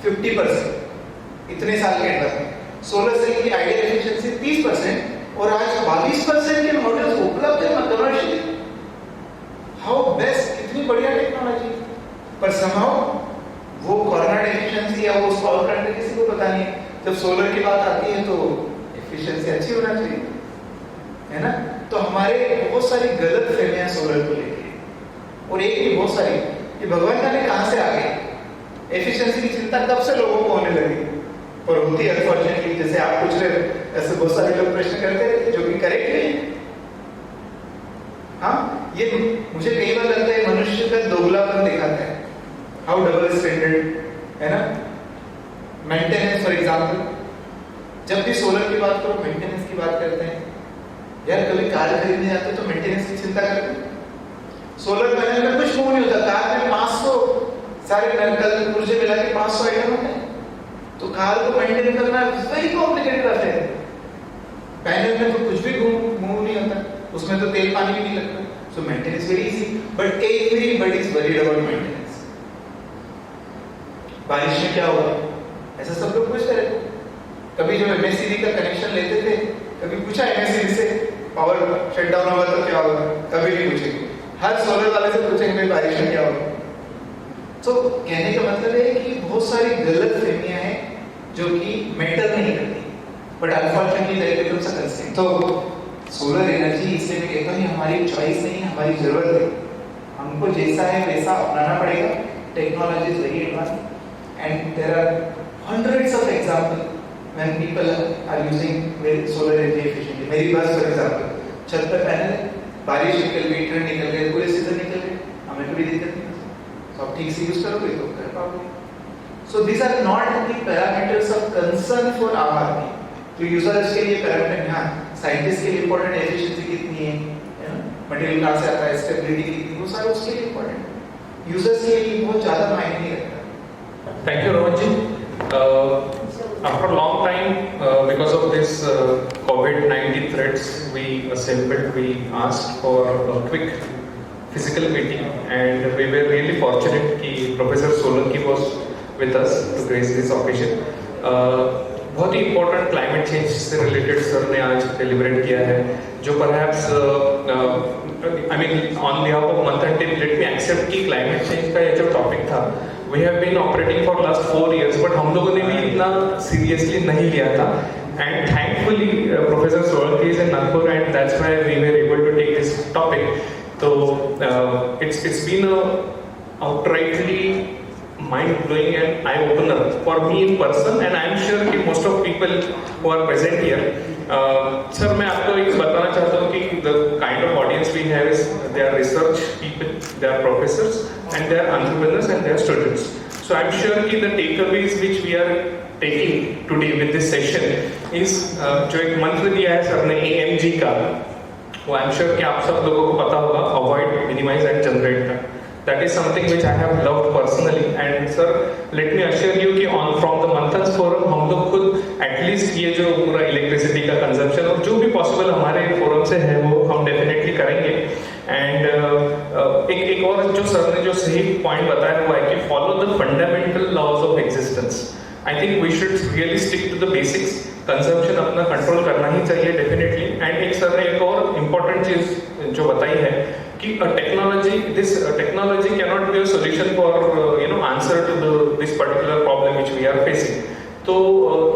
50%। इतने साल के डेवलपमेंट। सोलर सेल की आइडियल एफिशिएंसी 30%, और आज 22% के मॉडल्स उपलब्ध है कमर्शियली। हाउ बेस्ट, कितनी बढ़िया टेक्नोलॉजी, पर समहाउ वो कार्नोट एफिशिएंसी या वो पावर प्लांट में किसी को पता नहीं। जब सोलर की बात आती है तो एफिशिएंसी अच्छी होना चाहिए, है ना। तो हमारे बहुत सारी गलत फहमियां सोलर को लेके, और एक भी बहुत सारी, ये भगवान जाने कहां से आ गई। एफिशिएंसी की चिंता कब से लोगों को होने लगी, पर होती है अनफॉर्चुनेटली। जैसे आप पूछ रहे, ऐसे बहुत सारे लोग प्रश्न करते हैं जो कि करेक्ट नहीं है। हाँ, ये मुझे कई बार लगता है मनुष्य का दोगलापन दिखाता है। हाउ डबल स्टैंडर्ड, है ना। मेंटेनेंस फॉर एग्जांपल, जब भी सोलर की बात करो मेंटेनेंस की बात करते हैं। यार कभी कार खरीदने जाते तो मेंटेनेंस की चिंता करते हैं। सोलर पैनल में कुछ नहीं होता, कार में 500 सारे नल पुर्जे मिला के 500 आइटम होते हैं, तो कार को मेंटेन करना वेरी कॉम्प्लिकेटेड है। पैनल में तो कुछ भी मूव नहीं होता, उसमें तो तेल पानी भी नहीं लगता, so maintenance very easy, but everybody is worried about maintenance. बारिश में क्या होगा, ऐसा सब लोग पूछते रहते। कभी जो एमएससीबी का कनेक्शन लेते थे, कभी पूछा एमएससीबी से पावर शटडाउन होगा तो क्या होगा? कभी नहीं पूछेंगे। हर सोलर वाले से पूछेंगे बारिश में क्या होगा। तो कहने का मतलब है कि बहुत सारी गलत फहमियां हैं जो कि मैटर नहीं करती, but unfortunately that becomes a constraint. तो सोलर एनर्जी, इसलिए मैं कहता हूं हमारी चॉइस नहीं है, हमारी जरूरत है। हमको जैसा है वैसा अपनाना पड़ेगा। Technology is very advance and there are hundreds of examples when people are using solar energy efficiently. मेरी बस फॉर एग्जांपल, छत पर पैनल है, बारिश निकल गई, ठंड निकल गई, पूरे सीजन निकल गए, हमें कोई दिक्कत नहीं। तो आप ठीक से यूज करोगे तो कर पाओगे। So these are not the parameters of concern for आम आदमी। तो यूजर्स के लिए पैरामीटर, हाँ, साइंटिस्ट के लिए इंपॉर्टेंट एफिशिएंसी कितनी है ना, मटेरियल कहाँ से आता है, स्टेबिलिटी कितनी, वो सारा उसके लिए इंपॉर्टेंट। यूजर्स के लिए बहुत ज्यादा मायने नहीं रखता। Thank you, Rohan ji. After a long time, because of this COVID-19 threats, we assembled, we asked for a quick physical meeting, and we were really fortunate कि Professor Solanki was with us to grace this occasion. बहुत ही important climate change से related sir ने आज deliberate किया है, जो perhaps I mean on behalf of Manthan team, let me accept कि climate change का ये जो topic था, we have been operating for last 4 years, but हम लोगों ने भी इतना seriously नहीं लिया था, and thankfully Professor Solanki is in Nagpur, and that's why we were able to take this topic. So it's been a outrightly mind-blowing and eye-opener for me in person, and I'm sure कि most of people who are present here. Sir, मैं आपको एक बताना चाहता हूँ कि the kind of audience we have is they are research people, they are professors, and they are entrepreneurs, and they are students. So I'm sure कि the takeaways which we are taking today with this session is जो एक मंत्र दिया है sir ने AMG का, वो I'm sure कि आप सब लोगों को पता होगा, avoid, minimize and generate का. That is something which I have loved personally, and sir, let me assure you कि from the Manthan's 4 एटलीस्ट ये जो पूरा इलेक्ट्रिसिटी का कंजम्पशन और जो भी पॉसिबल हमारे फोरम से है वो हम डेफिनेटली करेंगे। एंड एक और जो सर ने जो सही पॉइंट बताया हुआ है कि follow the fundamental laws of existence. I think we should really stick to the basics. Consumption अपना कंट्रोल करना ही चाहिए डेफिनेटली। एंड एक सर ने एक और इम्पोर्टेंट चीज जो बताई है कि technology cannot be a solution for answer to this particular problem which we are facing। तो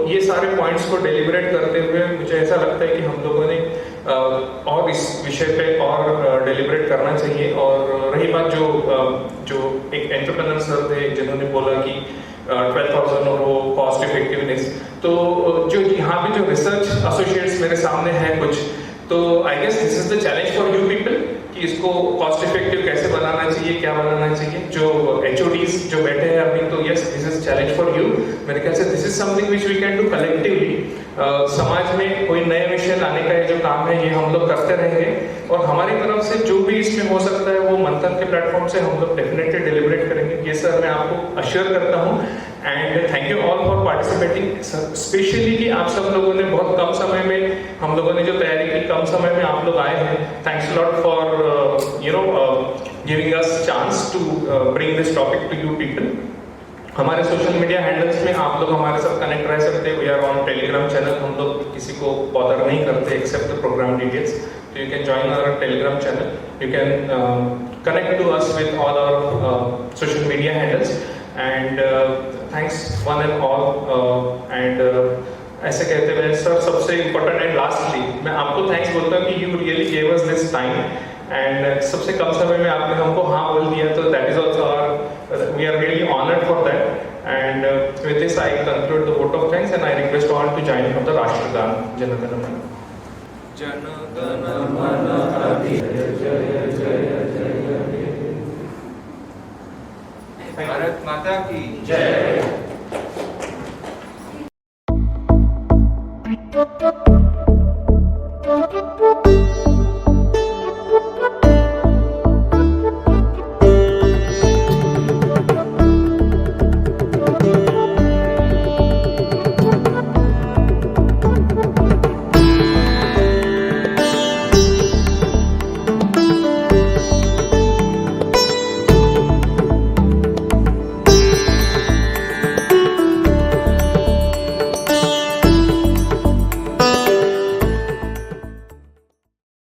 ये सारे पॉइंट्स को डेलिब्रेट करते हुए मुझे ऐसा लगता है कि हम लोगों ने और इस विषय पे और डेलिब्रेट करना चाहिए। और रही बात जो एक एंटरप्रेन्योर सर थे जिन्होंने बोला कि 12,000 और वो कॉस्ट इफेक्टिवनेस, तो जो यहाँ पे जो रिसर्च एसोसिएट्स मेरे सामने हैं कुछ, तो I guess this is the challenge for you people कि इसको कॉस्ट इफेक्टिव कैसे बनाना चाहिए, क्या बनाना चाहिए। जो HODs जो बैठे हैं अभी, तो yes this is challenge for you. मेरे ख्याल से this is something which we can do collectively. समाज में कोई नए विषय लाने का ये जो काम है ये हम लोग करते रहेंगे और हमारी तरफ से जो भी इसमें हो सकता है वो मंथन के प्लेटफॉर्म से हम लोग डेफिनेटली डिलीवरेट करेंगे। ये सर मैं आपको अश्योर करता हूँ। And thank you all for participating, specially कि आप सब लोगों ने बहुत कम समय में, हम लोगों ने जो तैयारी की कम समय में आप लोग आए हैं। Thanks lot for giving us chance to bring this topic to you people. हमारे सोशल मीडिया हैंडल्स में आप लोग हमारे साथ कनेक्ट रह सकते हैं। We are on Telegram channel. हम लोग किसी को बॉदर नहीं करते except the programme details. So you can join our Telegram channel. You can connect to us with all our social media handles. And thanks one and all. And ऐसे कहते हुए sir सबसे इम्पोर्टेंट एंड लास्टली मैं आपको thanks बोलता हूँ कि you really gave us this time and सबसे कम समय में आपने हमको हाँ बोल दिया, तो that is also our, we are really honoured for that. And with this I conclude the vote of thanks and I request all to join for the राष्ट्रगान। जन गण मन जन गण मन अधि जय जय जय। भारत माता की जय।